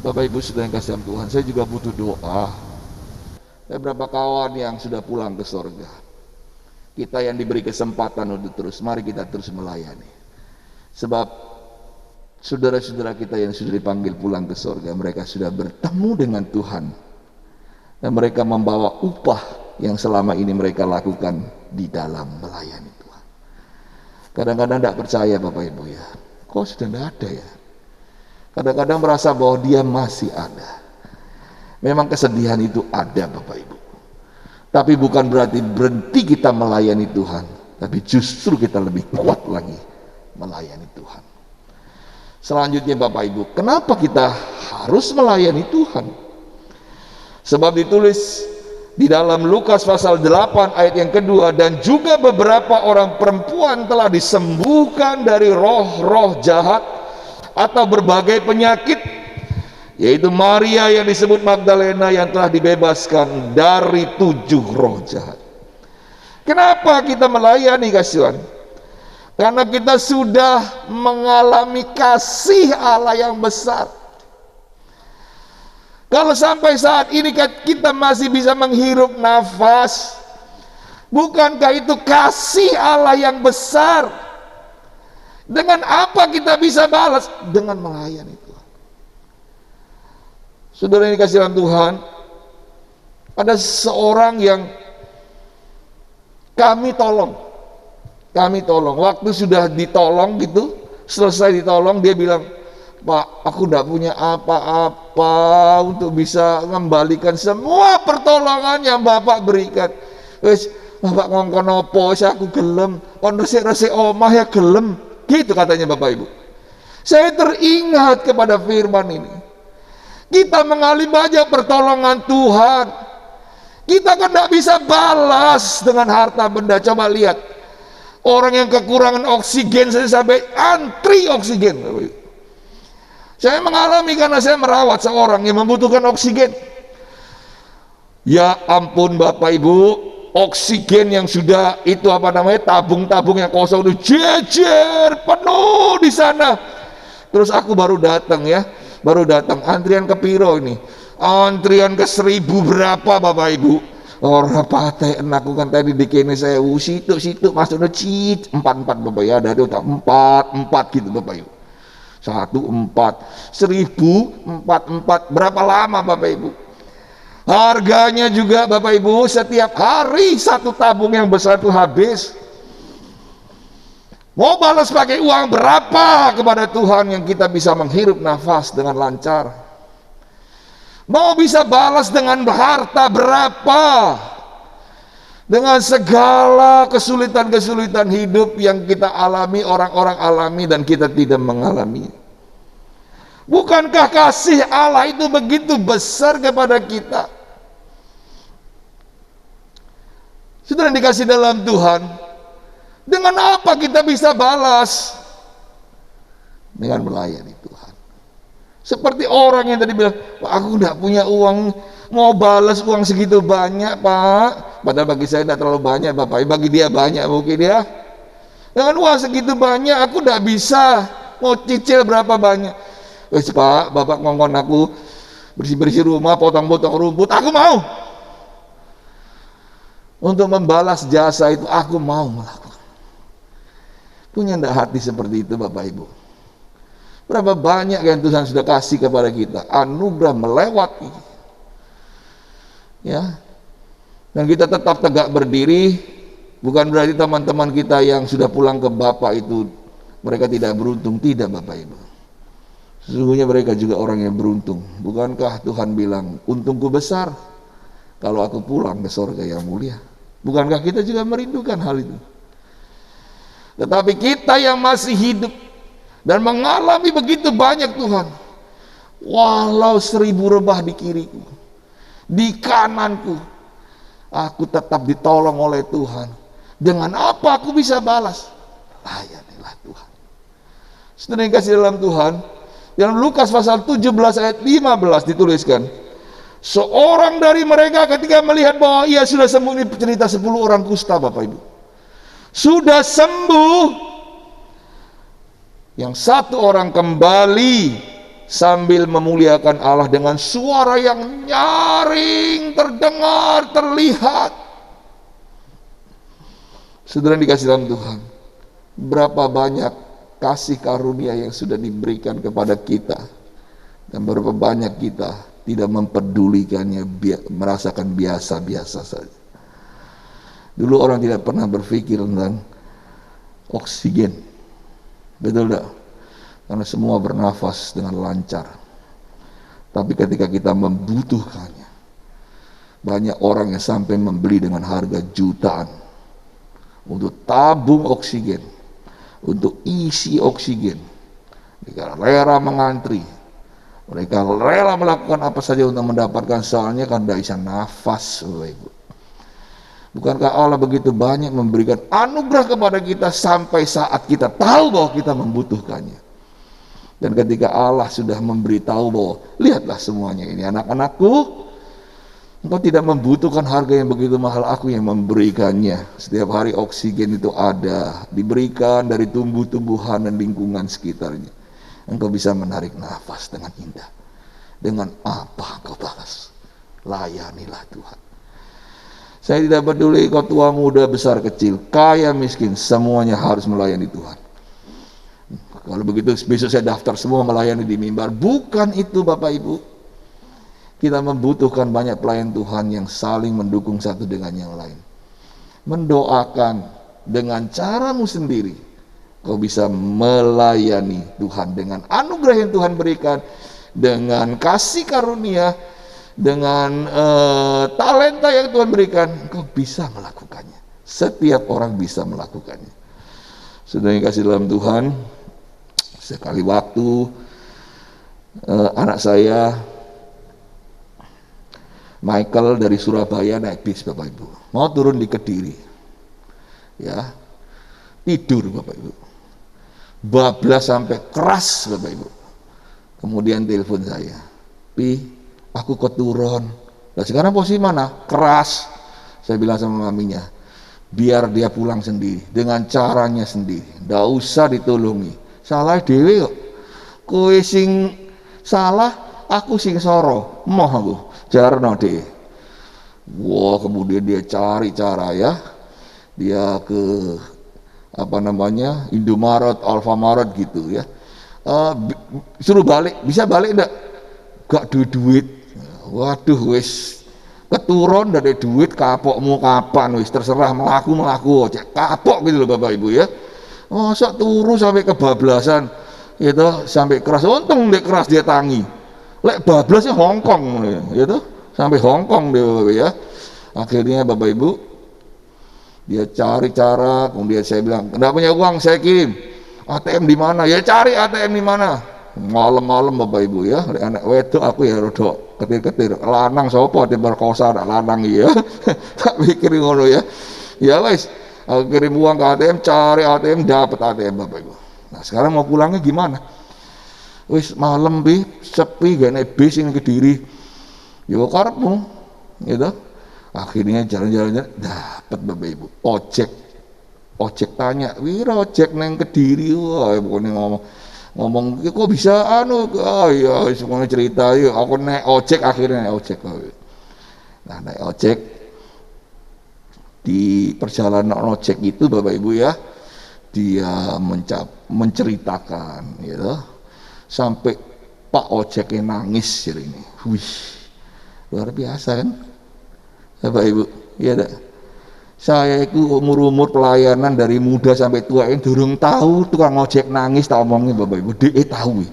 Bapak Ibu sudah yang kasih Tuhan, saya juga butuh doa. Ada beberapa kawan yang sudah pulang ke sorga. Kita yang diberi kesempatan untuk terus, mari kita terus melayani. Sebab saudara-saudara kita yang sudah dipanggil pulang ke sorga, mereka sudah bertemu dengan Tuhan. Dan mereka membawa upah yang selama ini mereka lakukan di dalam melayani. Kadang-kadang tidak percaya Bapak Ibu ya, kok sudah tidak ada ya. Kadang-kadang merasa bahwa dia masih ada. Memang kesedihan itu ada Bapak Ibu. Tapi bukan berarti berhenti kita melayani Tuhan, tapi justru kita lebih kuat lagi melayani Tuhan. Selanjutnya Bapak Ibu, kenapa kita harus melayani Tuhan? Sebab ditulis di dalam Lukas pasal 8 ayat yang kedua, dan juga beberapa orang perempuan telah disembuhkan dari roh-roh jahat atau berbagai penyakit, yaitu Maria yang disebut Magdalena yang telah dibebaskan dari 7 roh jahat. Kenapa kita melayani, kasihan? Karena kita sudah mengalami kasih Allah yang besar. Kalau sampai saat ini kita masih bisa menghirup nafas, bukankah itu kasih Allah yang besar? Dengan apa kita bisa balas? Dengan melayani Tuhan. Saudara yang dikasihi dalam Tuhan, ada seorang yang kami tolong. Waktu sudah ditolong gitu, selesai ditolong, dia bilang, Pak, aku tidak punya apa-apa untuk bisa mengembalikan semua pertolongan yang Bapak berikan. Wes, Bapak ngongkon opo, aku gelem. Kon resik-resik omah ya gelem. Gitu katanya Bapak Ibu. Saya teringat kepada firman ini. Kita mengalami banyak pertolongan Tuhan. Kita kan tidak bisa balas dengan harta benda. Coba lihat, orang yang kekurangan oksigen saja sampai antri oksigen, Bapak Ibu. Saya mengalami karena saya merawat seorang yang membutuhkan oksigen. Ya ampun Bapak Ibu, oksigen yang sudah itu tabung-tabung yang kosong itu jejer penuh di sana. Terus aku baru datang, antrian ke piro ini, antrian ke 1000 berapa Bapak Ibu. Orang paten aku kan tadi di kene saya situ masuknya cit 44 Bapak ya, dari utak 44 gitu Bapak Ibu. 14 1044 berapa lama Bapak Ibu? Harganya juga Bapak Ibu, setiap hari satu tabung yang besar itu habis. Mau balas pakai uang berapa kepada Tuhan yang kita bisa menghirup nafas dengan lancar? Mau bisa balas dengan harta berapa? Dengan segala kesulitan-kesulitan hidup yang kita alami, orang-orang alami dan kita tidak mengalami. Bukankah kasih Allah itu begitu besar kepada kita? Sudah dikasih dalam Tuhan, dengan apa kita bisa balas? Dengan melayani Tuhan. Seperti orang yang tadi bilang, Pak, aku tidak punya uang, mau balas uang segitu banyak Pak. Padahal bagi saya tidak terlalu banyak Bapak, bagi dia banyak mungkin ya. Dengan uang segitu banyak aku tidak bisa, mau cicil berapa banyak. Wes Pak, Bapak ngongkon aku bersih-bersih rumah, potong-potong rumput, aku mau. Untuk membalas jasa itu aku mau melakukan. Punya ndak hati seperti itu Bapak Ibu? Berapa banyak yang Tuhan sudah kasih kepada kita, anugerah melewati. Ya. Dan kita tetap tegak berdiri. Bukan berarti teman-teman kita yang sudah pulang ke Bapak itu mereka tidak beruntung, tidak Bapak Ibu. Sesungguhnya mereka juga orang yang beruntung. Bukankah Tuhan bilang, untungku besar kalau aku pulang ke surga yang mulia? Bukankah kita juga merindukan hal itu? Tetapi kita yang masih hidup dan mengalami begitu banyak Tuhan, walau 1000 rebah di kiriku, di kananku, aku tetap ditolong oleh Tuhan. Dengan apa aku bisa balas? Layanilah Tuhan. Saudara yang kasih dalam Tuhan, dalam Lukas pasal 17 ayat 15 dituliskan, seorang dari mereka ketika melihat bahwa ia sudah sembuh, ini cerita 10 orang kusta Bapak Ibu, sudah sembuh, yang satu orang kembali sambil memuliakan Allah dengan suara yang nyaring, terdengar, terlihat. Saudara dikasih dalam Tuhan, berapa banyak kasih karunia yang sudah diberikan kepada kita, dan berapa banyak kita tidak memperdulikannya, merasakan biasa-biasa saja. Dulu orang tidak pernah berpikir tentang oksigen, betul tidak? Karena semua bernafas dengan lancar. Tapi ketika kita membutuhkannya, banyak orang yang sampai membeli dengan harga jutaan untuk tabung oksigen, untuk isi oksigen, rela mengantri, Mereka rela melakukan apa saja untuk mendapatkan, soalnya kan tidak bisa nafas, Bapak Ibu. Bukankah Allah begitu banyak memberikan anugerah kepada kita sampai saat kita tahu bahwa kita membutuhkannya. Dan ketika Allah sudah memberitahu bahwa lihatlah semuanya ini anak-anakku, engkau tidak membutuhkan harga yang begitu mahal, aku yang memberikannya. Setiap hari oksigen itu ada, diberikan dari tumbuh-tumbuhan dan lingkungan sekitarnya. Engkau bisa menarik nafas dengan indah. Dengan apa engkau balas? Layanilah Tuhan. Saya tidak peduli kau tua, muda, besar, kecil, kaya, miskin, semuanya harus melayani Tuhan. Kalau begitu besok saya daftar semua melayani di mimbar. Bukan itu Bapak Ibu. Kita membutuhkan banyak pelayan Tuhan yang saling mendukung satu dengan yang lain. Mendoakan dengan caramu sendiri. Kau bisa melayani Tuhan dengan anugerah yang Tuhan berikan. Dengan kasih karunia, dengan talenta yang Tuhan berikan, engkau bisa melakukannya. Setiap orang bisa melakukannya. Sudah dikasih dalam Tuhan, sekali waktu anak saya Michael dari Surabaya naik bis Bapak Ibu, mau turun di Kediri, ya tidur Bapak Ibu, bablas sampai keras Bapak Ibu. Kemudian telepon saya, Pi, aku keturun. Nah sekarang posisi mana? Keras. Saya bilang sama maminya, biar dia pulang sendiri dengan caranya sendiri, ndak usah ditolongi. Salah dewe kok. Kowe sing salah, aku sing soro. Moh aku jarno deh. Wah, kemudian dia cari cara ya. Dia ke apa namanya? Indomaret, Alfamaret gitu ya. Suruh balik, bisa balik enggak? Gak duit. Waduh wis keturun dari duit, kapokmu kapan wis terserah, melaku aja kapok gitu loh Bapak Ibu ya. Masa turu sampai kebablasan gitu, sampai keras. Untung dia keras dia tangi. Lek bablasnya Hongkong gitu, sampai Hongkong dia Bapak ya. Akhirnya Bapak Ibu dia cari cara, kemudian saya bilang, "Enggak punya uang, saya kirim." ATM di mana? Ya cari ATM di mana. Malam-malam Bapak Ibu ya, anak wedok aku ya rodok ketir-ketir, lanang sapa diperkosa anak lanang ya. Tak pikir ngono ya. Ya wis, aku kirim uang ke ATM, cari ATM, dapat ATM Bapak Ibu. Nah, sekarang mau pulangnya gimana? Wis malam bi, sepi gak naik bis ini Kediri. Yo karepmu gitu. Akhirnya jalan-jalan dapat Bapak Ibu. Ojek tanya, "Wira ojek neng Kediri?" Wah, pokoknya ngomong kok bisa ya semuanya cerita yuk, aku naik ojek, akhirnya naik ojek. Nah naik ojek, di perjalanan ojek itu Bapak Ibu ya, dia menceritakan gitu, sampai Pak ojeknya nangis ini. Wih, luar biasa kan Bapak Ibu ya dah. Saya itu umur pelayanan dari muda sampai tua ini durung tahu tukang ojek nangis, tak omongin Bapak Ibu, dia tahu.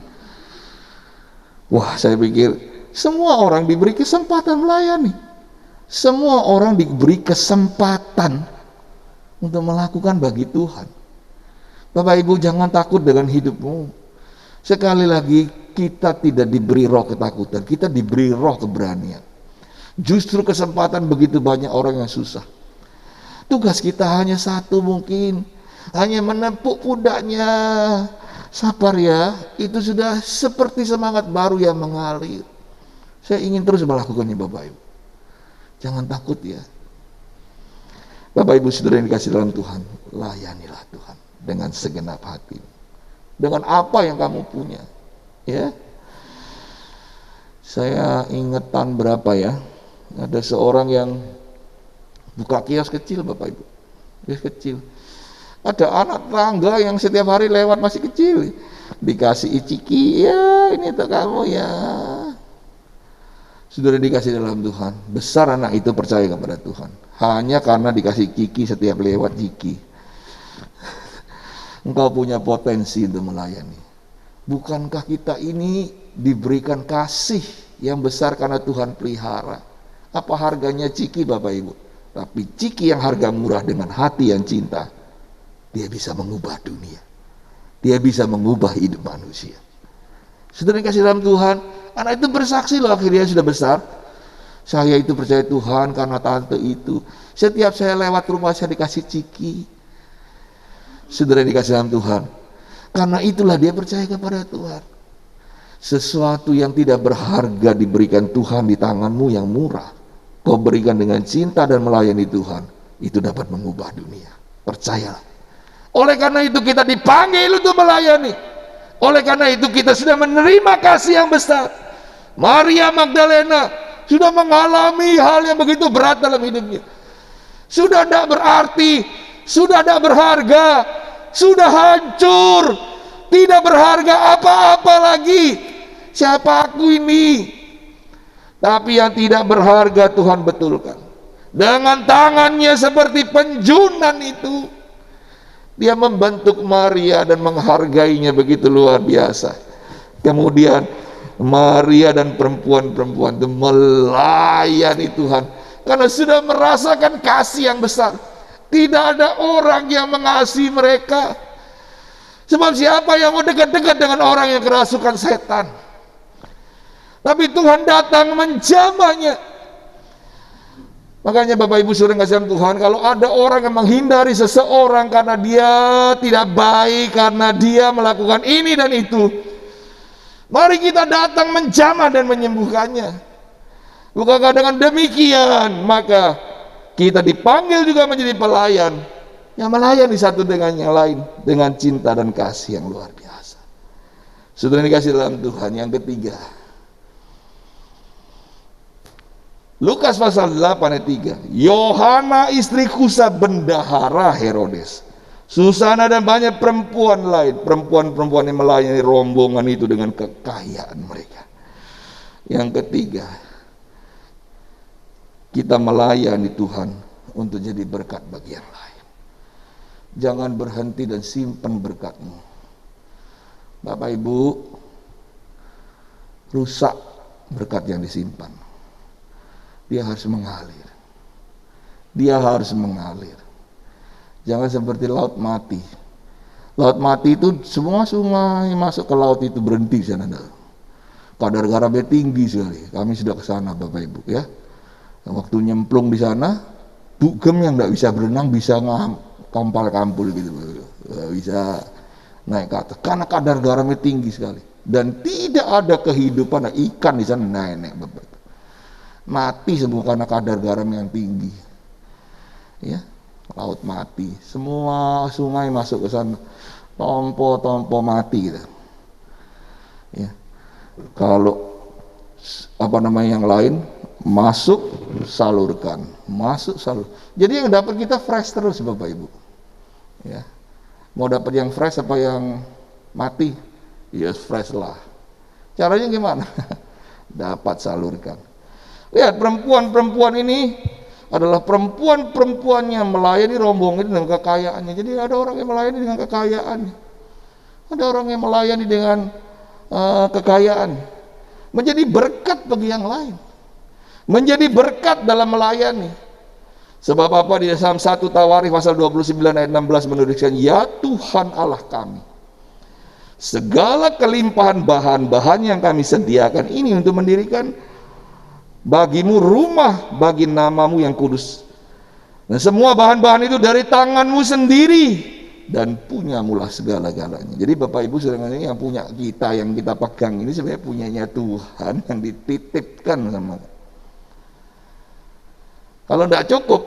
Wah, saya pikir semua orang diberi kesempatan melayani. Semua orang diberi kesempatan untuk melakukan bagi Tuhan. Bapak Ibu jangan takut dengan hidupmu. Sekali lagi kita tidak diberi roh ketakutan, kita diberi roh keberanian. Justru kesempatan begitu banyak orang yang susah. Tugas kita hanya satu mungkin, hanya menepuk pundaknya. Sabar ya, itu sudah seperti semangat baru yang mengalir. Saya ingin terus melakukannya Bapak Ibu. Jangan takut ya. Bapak Ibu saudara yang dikasih dalam Tuhan, layanilah Tuhan dengan segenap hati. Dengan apa yang kamu punya. Ya. Saya ingat tahun berapa ya, ada seorang yang buka kios kecil Bapak Ibu, kios kecil. Ada anak tangga yang setiap hari lewat masih kecil, dikasih ciki, ya ini untuk kamu ya. Sudah dikasih dalam Tuhan, besar anak itu percaya kepada Tuhan, hanya karena dikasih ciki setiap lewat ciki. Engkau punya potensi untuk melayani. Bukankah kita ini diberikan kasih yang besar karena Tuhan pelihara? Apa harganya ciki Bapak Ibu? Tapi ciki yang harga murah dengan hati yang cinta, dia bisa mengubah dunia. Dia bisa mengubah hidup manusia. Saudara yang kasih dalam Tuhan, Anak itu bersaksi loh, akhirnya sudah besar. Saya itu percaya Tuhan karena tante itu. Setiap saya lewat rumah saya dikasih ciki. Saudara dikasih dalam Tuhan. Karena itulah dia percaya kepada Tuhan. Sesuatu yang tidak berharga diberikan Tuhan di tanganmu yang murah. Kau berikan dengan cinta dan melayani Tuhan. Itu dapat mengubah dunia. Percayalah. Oleh karena itu kita dipanggil untuk melayani. Oleh karena itu kita sudah menerima kasih yang besar. Maria Magdalena sudah mengalami hal yang begitu berat dalam hidupnya. Sudah tidak berarti, sudah tidak berharga, sudah hancur, tidak berharga apa-apa lagi. Siapa aku ini? Tapi yang tidak berharga Tuhan betulkan. Dengan tangannya seperti penjunan itu, dia membentuk Maria dan menghargainya begitu luar biasa. Kemudian Maria dan perempuan-perempuan itu melayani Tuhan karena sudah merasakan kasih yang besar. Tidak ada orang yang mengasihi mereka. Sebab siapa yang mau dekat-dekat dengan orang yang kerasukan setan? Tapi Tuhan datang menjamahnya. Makanya Bapak Ibu saudara kasih Tuhan, kalau ada orang yang menghindari seseorang karena dia tidak baik, karena dia melakukan ini dan itu, mari kita datang menjamah dan menyembuhkannya. Bukankah dengan demikian maka kita dipanggil juga menjadi pelayan yang melayani satu dengan yang lain dengan cinta dan kasih yang luar biasa. Saudara dikasih dalam Tuhan, yang ketiga, Lukas pasal 8 ayat 3. Yohana istri Kusa bendahara Herodes, Susana dan banyak perempuan lain, perempuan-perempuan yang melayani rombongan itu dengan kekayaan mereka. Yang ketiga, kita melayani Tuhan untuk jadi berkat bagi yang lain. Jangan berhenti dan simpan berkatmu. Bapak Ibu, rusak berkat yang disimpan. Dia harus mengalir. Dia harus mengalir. Jangan seperti laut mati. Laut mati itu semua sungai masuk ke laut itu berhenti di sana. Kadar garamnya tinggi sekali. Kami sudah ke sana Bapak Ibu ya. Waktu nyemplung di sana, dugem yang tidak bisa berenang bisa kampal-kampul gitu. Bisa naik ke atas. Karena kadar garamnya tinggi sekali. Dan tidak ada kehidupan ikan di sana naik Bapak. Mati semua karena kadar garam yang tinggi. Ya, laut mati. Semua sungai masuk ke sana. Tompo mati gitu. Ya. Kalau yang lain masuk salurkan, masuk salur. Jadi yang dapat kita fresh terus Bapak Ibu. Ya. Mau dapat yang fresh apa yang mati? Ya fresh lah. Caranya gimana? Dapat salurkan. Lihat, perempuan-perempuan ini adalah perempuan-perempuan yang melayani rombongan dengan kekayaannya. Jadi ada orang yang melayani dengan kekayaannya. Ada orang yang melayani dengan kekayaan. Menjadi berkat bagi yang lain. Menjadi berkat dalam melayani. Sebab apa di dalam 1 Tawarikh pasal 29 ayat 16 menuliskan, ya Tuhan Allah kami, segala kelimpahan bahan-bahan yang kami sediakan ini untuk mendirikan bagimu rumah bagi namamu yang kudus. Dan semua bahan-bahan itu dari tanganmu sendiri dan punyamulah segala-galanya. Jadi Bapak Ibu saudara yang punya kita, yang kita pegang ini sebenarnya punyanya Tuhan yang dititipkan sama. Kalau tidak cukup,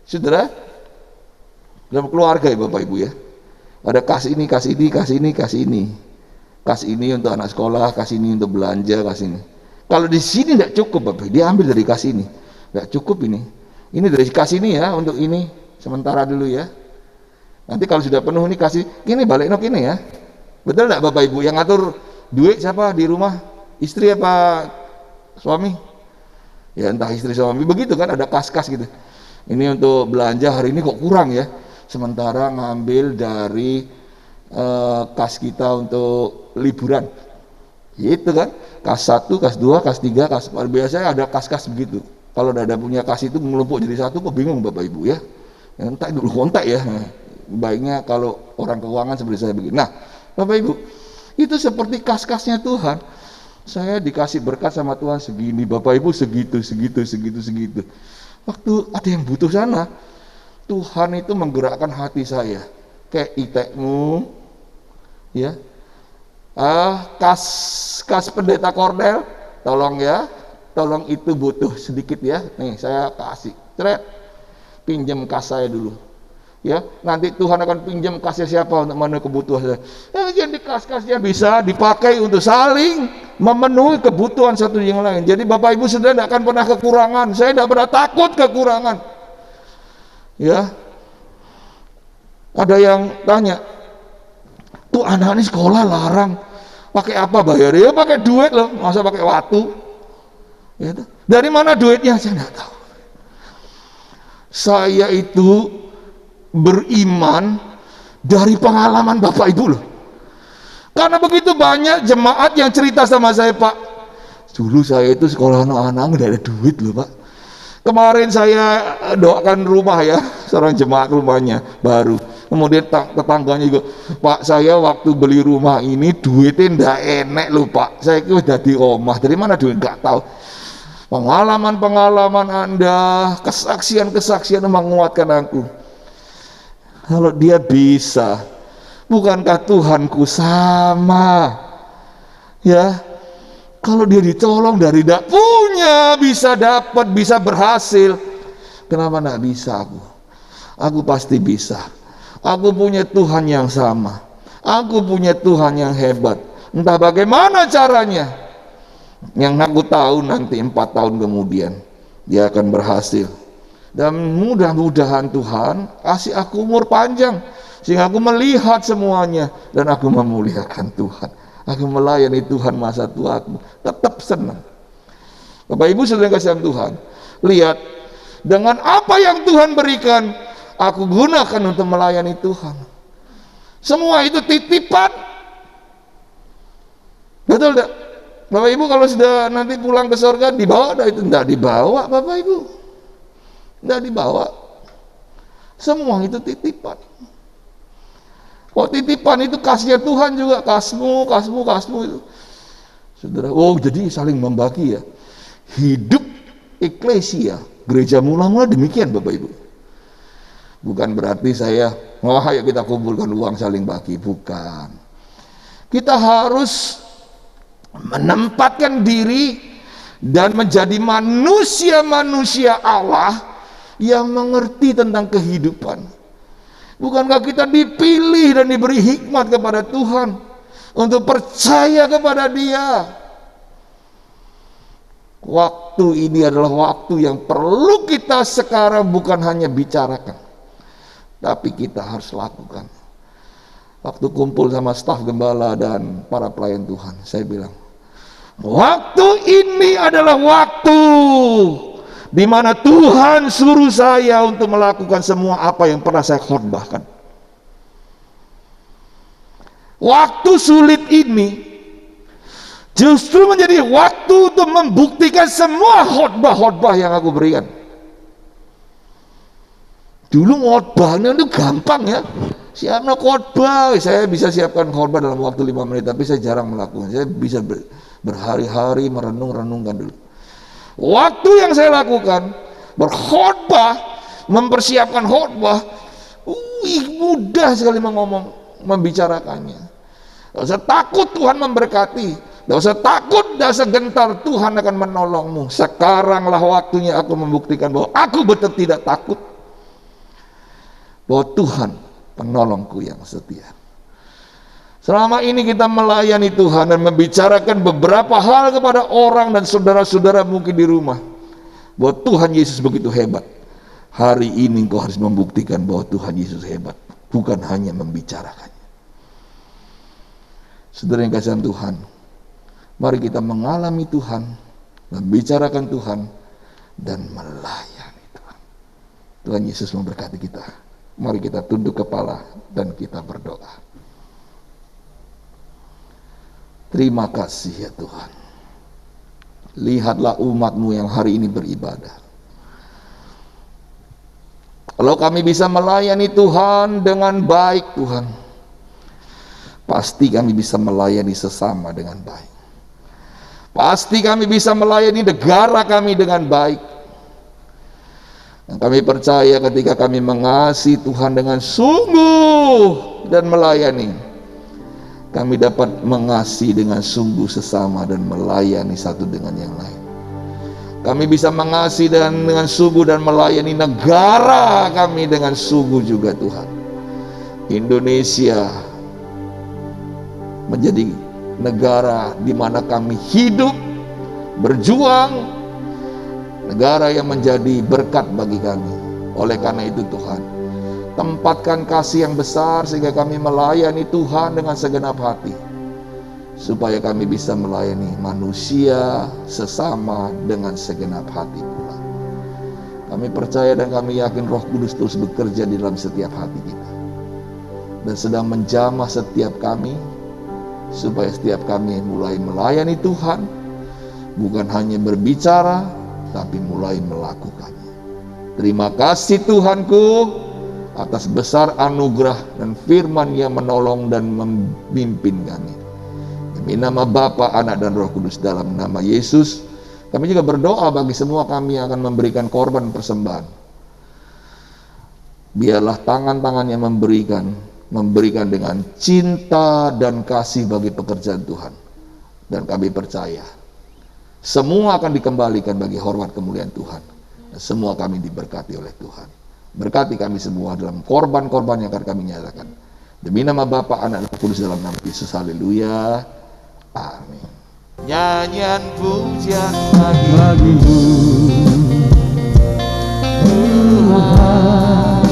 saudara, dalam keluarga ya Bapak Ibu ya, ada kasih ini, kasih ini, kasih ini, kasih ini, kasih ini untuk anak sekolah, kasih ini untuk belanja, kasih ini. Kalau di sini tidak cukup Bapak, dia ambil dari kasih ini, tidak cukup ini dari kasih ini ya, untuk ini sementara dulu ya. Nanti kalau sudah penuh ini kasih, ini balik nok ini ya. Betul tidak Bapak Ibu? Yang ngatur duit siapa di rumah? Istri apa suami? Ya entah istri suami, begitu kan, ada kas-kas gitu. Ini untuk belanja hari ini kok kurang ya. Sementara ngambil dari kas kita untuk liburan. Gitu kan, kas 1, kas 2, kas 3, kas 4, biasanya ada kas-kas begitu. Kalau udah ada punya kas itu menumpuk jadi satu, kok bingung Bapak Ibu ya. Entah dulu kontak ya. Baiknya kalau orang keuangan seperti saya begini. Nah, Bapak Ibu, itu seperti kas-kasnya Tuhan. Saya dikasih berkat sama Tuhan segini, Bapak Ibu segitu. Waktu ada yang butuh sana, Tuhan itu menggerakkan hati saya. Kayak itekmu, ya, kas pendeta Kordel, tolong ya, tolong itu butuh sedikit ya, nih saya kasih, pinjam kas saya dulu, ya, nanti Tuhan akan pinjam kasnya siapa untuk memenuhi kebutuhan saya. Jadi kas-kasnya bisa dipakai untuk saling memenuhi kebutuhan satu yang lain. Jadi Bapak Ibu Saudara tidak akan pernah kekurangan. Saya tidak pernah takut kekurangan, ya. Ada yang tanya, tuh anak ini sekolah larang, pakai apa bayar? Ya pakai duit loh, masa pakai waktu? Ya, dari mana duitnya? Saya tidak tahu. Saya itu beriman dari pengalaman Bapak Ibu loh. Karena begitu banyak jemaat yang cerita sama saya, Pak, dulu saya itu sekolah anak-anak nggak ada duit loh Pak. Kemarin saya doakan rumah ya, seorang jemaat rumahnya baru. Kemudian tetangganya juga, Pak, saya waktu beli rumah ini duitnya ndak enek loh Pak. Saya itu udah di rumah, dari mana duit nggak tahu. Pengalaman-pengalaman Anda, kesaksian-kesaksian menguatkan aku. Kalau dia bisa, bukankah Tuhanku sama? Ya, kalau dia ditolong dari tidak punya, bisa dapat, bisa berhasil. Kenapa tidak bisa aku? Aku pasti bisa. Aku punya Tuhan yang sama. Aku punya Tuhan yang hebat. Entah bagaimana caranya. Yang aku tahu nanti 4 tahun kemudian dia akan berhasil. Dan mudah-mudahan Tuhan kasih aku umur panjang sehingga aku melihat semuanya dan aku memuliakan Tuhan. Aku melayani Tuhan masa tuaku, tetap senang. Bapak Ibu Saudara kasih Tuhan, lihat dengan apa yang Tuhan berikan, aku gunakan untuk melayani Tuhan. Semua itu titipan. Betul tidak? Bapak Ibu kalau sudah nanti pulang ke surga, dibawa dah itu? Tidak dibawa Bapak Ibu, tidak dibawa. Semua itu titipan. Kok titipan itu kasihnya Tuhan juga, kasmu itu. Saudara, oh jadi saling membagi ya. Hidup eklesia, gereja mula-mula demikian Bapak Ibu. Bukan berarti saya, ayo kita kumpulkan uang saling bagi, bukan. Kita harus menempatkan diri dan menjadi manusia-manusia Allah yang mengerti tentang kehidupan. Bukankah kita dipilih dan diberi hikmat kepada Tuhan untuk percaya kepada Dia? Waktu ini adalah waktu yang perlu kita sekarang bukan hanya bicarakan, tapi kita harus lakukan. Waktu kumpul sama staf gembala dan para pelayan Tuhan, saya bilang, waktu ini adalah waktu di mana Tuhan suruh saya untuk melakukan semua apa yang pernah saya khotbahkan. Waktu sulit ini justru menjadi waktu untuk membuktikan semua khotbah-khotbah yang aku berikan. Dulu khotbahnya itu gampang ya, siapnya khotbah, saya bisa siapkan khotbah dalam waktu 5 menit, tapi saya jarang melakukan. Saya bisa berhari-hari merenung-renungkan dulu. Waktu yang saya lakukan berkhotbah, mempersiapkan khotbah, mudah sekali membicarakannya. Tidak usah takut Tuhan memberkati, tidak usah takut, tidak usah gentar, Tuhan akan menolongmu. Sekaranglah waktunya aku membuktikan bahwa aku betul tidak takut, bahwa Tuhan penolongku yang setia. Selama ini kita melayani Tuhan dan membicarakan beberapa hal kepada orang dan saudara-saudara mungkin di rumah, bahwa Tuhan Yesus begitu hebat. Hari ini engkau harus membuktikan bahwa Tuhan Yesus hebat, bukan hanya membicarakannya. Saudara yang kasih Tuhan, mari kita mengalami Tuhan, membicarakan Tuhan, dan melayani Tuhan. Tuhan Yesus memberkati kita. Mari kita tunduk kepala dan kita berdoa. Terima kasih ya Tuhan. Lihatlah umat-Mu yang hari ini beribadah. Kalau kami bisa melayani Tuhan dengan baik Tuhan, pasti kami bisa melayani sesama dengan baik. Pasti kami bisa melayani negara kami dengan baik. Dan kami percaya ketika kami mengasihi Tuhan dengan sungguh dan melayani, kami dapat mengasihi dengan sungguh sesama dan melayani satu dengan yang lain. Kami bisa mengasihi dengan sungguh dan melayani negara kami dengan sungguh juga Tuhan. Indonesia menjadi negara di mana kami hidup, berjuang, negara yang menjadi berkat bagi kami. Oleh karena itu Tuhan, tempatkan kasih yang besar sehingga kami melayani Tuhan dengan segenap hati, supaya kami bisa melayani manusia sesama dengan segenap hati pula. Kami percaya dan kami yakin Roh Kudus terus bekerja di dalam setiap hati kita dan sedang menjamah setiap kami, supaya setiap kami mulai melayani Tuhan, bukan hanya berbicara tapi mulai melakukannya. Terima kasih Tuhanku atas besar anugerah dan firman yang menolong dan memimpin kami. Demi nama Bapa, Anak dan Roh Kudus, dalam nama Yesus, kami juga berdoa bagi semua kami yang akan memberikan korban persembahan. Biarlah tangan-tangan yang memberikan dengan cinta dan kasih bagi pekerjaan Tuhan. Dan kami percaya semua akan dikembalikan bagi hormat kemuliaan Tuhan. Dan semua kami diberkati oleh Tuhan. Berkati kami semua dalam korban-korban yang akan kami nyatakan. Demi nama Bapa, Anak dan Roh Kudus, dalam nama Yesus. Haleluya. Amin. Nyanyian pujian bagimu Tuhan,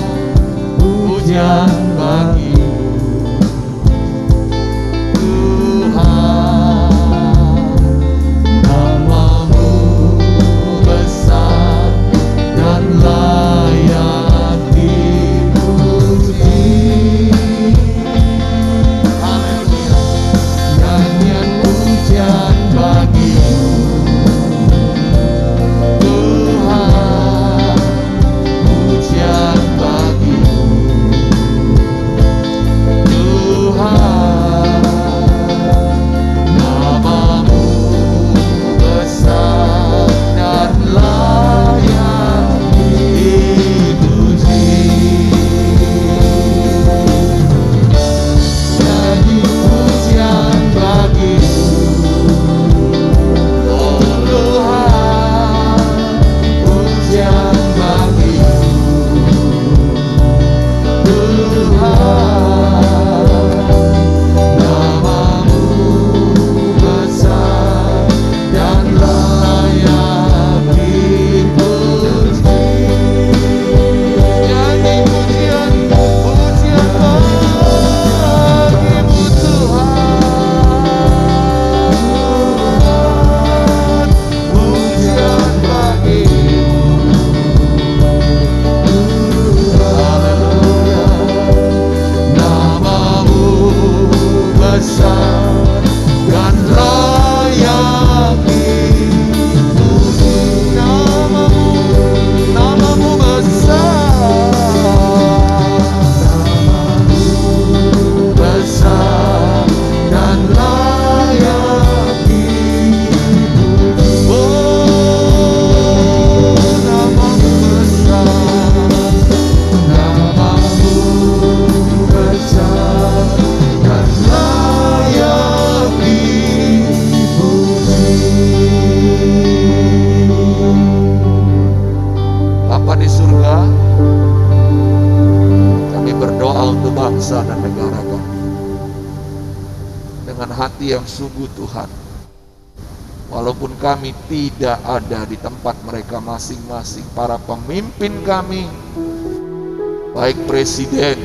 pujian bagimu Tuhan, namamu besar dan layak dipuji. Haleluya. Nyanyian pujian bagimu Tuhan, pujian bagimu Tuhan, namamu besar dan layak dipuji. Nyanyi pujian bagimu oh Tuhan, pujian bagimu Tuhan, namamu besar dan layak dipuji. Nyanyi pujian bagimu Tuhan, pujian bagimu. Haleluya. Namamu besar dan layak dipuji. Namamu besar, namamu besar dan layak dipuji. Oh, namamu besar, namamu besar dan layak dipuji. Bapa di surga, kami berdoa untuk bangsa dan negara kami dengan hati yang sungguh Tuhan. Walaupun kami tidak ada di tempat mereka masing-masing, para pemimpin kami, baik presiden,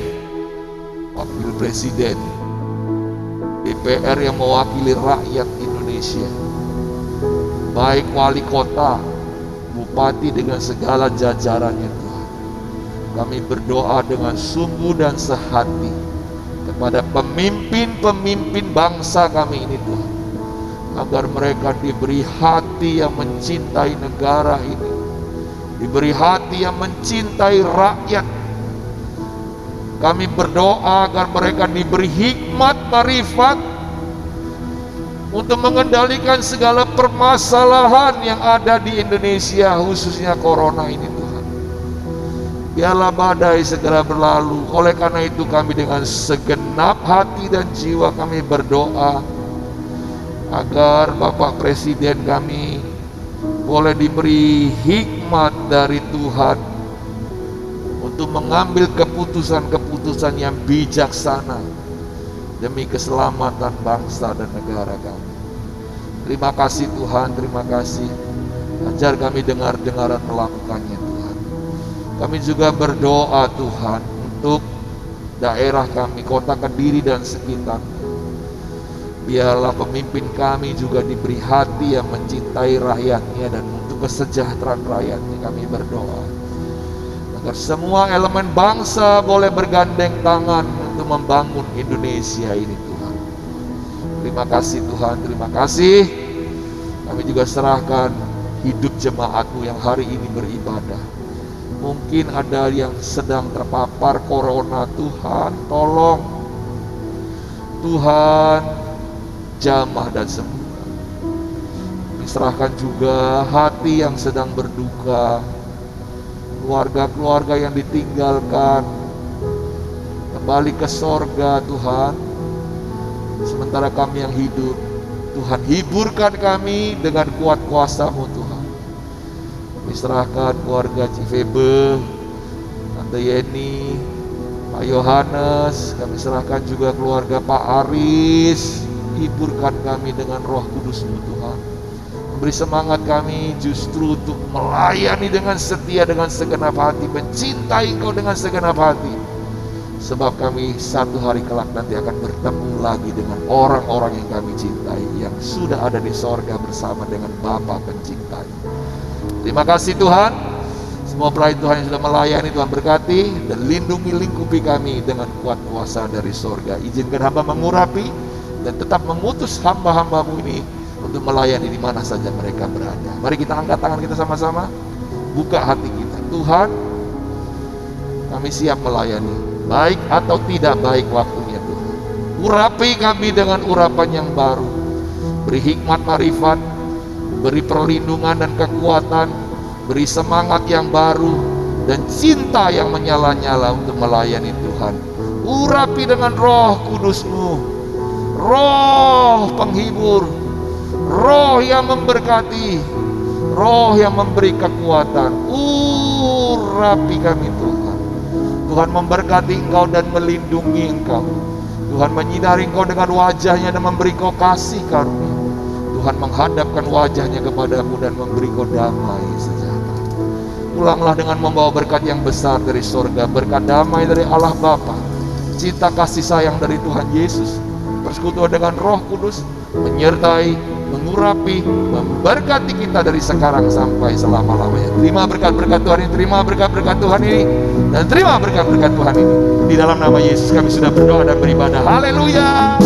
wakil presiden, DPR yang mewakili rakyat Indonesia, baik wali kota, bupati dengan segala jajarannya Tuhan. Kami berdoa dengan sungguh dan sehati kepada pemimpin-pemimpin bangsa kami ini Tuhan, agar mereka diberi hati yang mencintai negara ini, diberi hati yang mencintai rakyat. Kami berdoa agar mereka diberi hikmat, marifat, untuk mengendalikan segala permasalahan yang ada di Indonesia, khususnya corona ini Tuhan. Biarlah badai segera berlalu. Oleh karena itu kami dengan segenap hati dan jiwa kami berdoa agar Bapak Presiden kami boleh diberi hikmat dari Tuhan untuk mengambil keputusan-keputusan yang bijaksana demi keselamatan bangsa dan negara kami. Terima kasih Tuhan, terima kasih. Ajar kami dengar-dengaran melakukannya Tuhan. Kami juga berdoa Tuhan untuk daerah kami, kota Kediri dan sekitarnya. Biarlah pemimpin kami juga diberi hati yang mencintai rakyatnya dan untuk kesejahteraan rakyatnya. Kami berdoa agar semua elemen bangsa boleh bergandeng tangan untuk membangun Indonesia ini Tuhan. Terima kasih Tuhan, terima kasih. Kami juga serahkan hidup jemaat-Mu yang hari ini beribadah. Mungkin ada yang sedang terpapar corona, Tuhan tolong. Tuhan jamah dan sembuhkan. Kami serahkan juga hati yang sedang berduka, keluarga-keluarga yang ditinggalkan kembali ke sorga Tuhan. Sementara kami yang hidup, Tuhan hiburkan kami dengan kuat kuasa-Mu Tuhan. Kami serahkan keluarga Cifebe, Tante Yeni, Pak Yohanes. Kami serahkan juga keluarga Pak Aris. Hiburkan kami dengan Roh Kudus-Mu Tuhan. Beri semangat kami justru untuk melayani dengan setia, dengan segenap hati, mencintai Engkau dengan segenap hati. Sebab kami satu hari kelak nanti akan bertemu lagi dengan orang-orang yang kami cintai, yang sudah ada di sorga bersama dengan Bapa pencintai. Terima kasih Tuhan. Semua pelayan Tuhan yang sudah melayani, Tuhan berkati dan lindungi lingkupi kami dengan kuat kuasa dari sorga. Izinkan hamba mengurapi dan tetap mengutus hamba-hamba-Mu ini untuk melayani di mana saja mereka berada. Mari kita angkat tangan kita sama-sama, buka hati kita. Tuhan, kami siap melayani, baik atau tidak baik waktunya Tuhan. Urapi kami dengan urapan yang baru. Beri hikmat marifat, beri perlindungan dan kekuatan, beri semangat yang baru dan cinta yang menyala-nyala untuk melayani Tuhan. Urapi dengan Roh Kudus-Mu, Roh penghibur, Roh yang memberkati, Roh yang memberi kekuatan. Urapi kami Tuhan. Tuhan memberkati Engkau dan melindungi Engkau. Tuhan menyinari Engkau dengan wajahnya dan memberi Engkau kasih karunia. Tuhan menghadapkan wajahnya kepadamu dan memberi Engkau damai sejahtera. Pulanglah dengan membawa berkat yang besar dari surga, berkat damai dari Allah Bapa, cinta kasih sayang dari Tuhan Yesus, persekutuan dengan Roh Kudus, menyertai, mengurapi, memberkati kita dari sekarang sampai selama-lamanya. Terima berkat-berkat Tuhan ini, terima berkat-berkat Tuhan ini, dan terima berkat-berkat Tuhan ini. Di dalam nama Yesus kami sudah berdoa dan beribadah. Haleluya.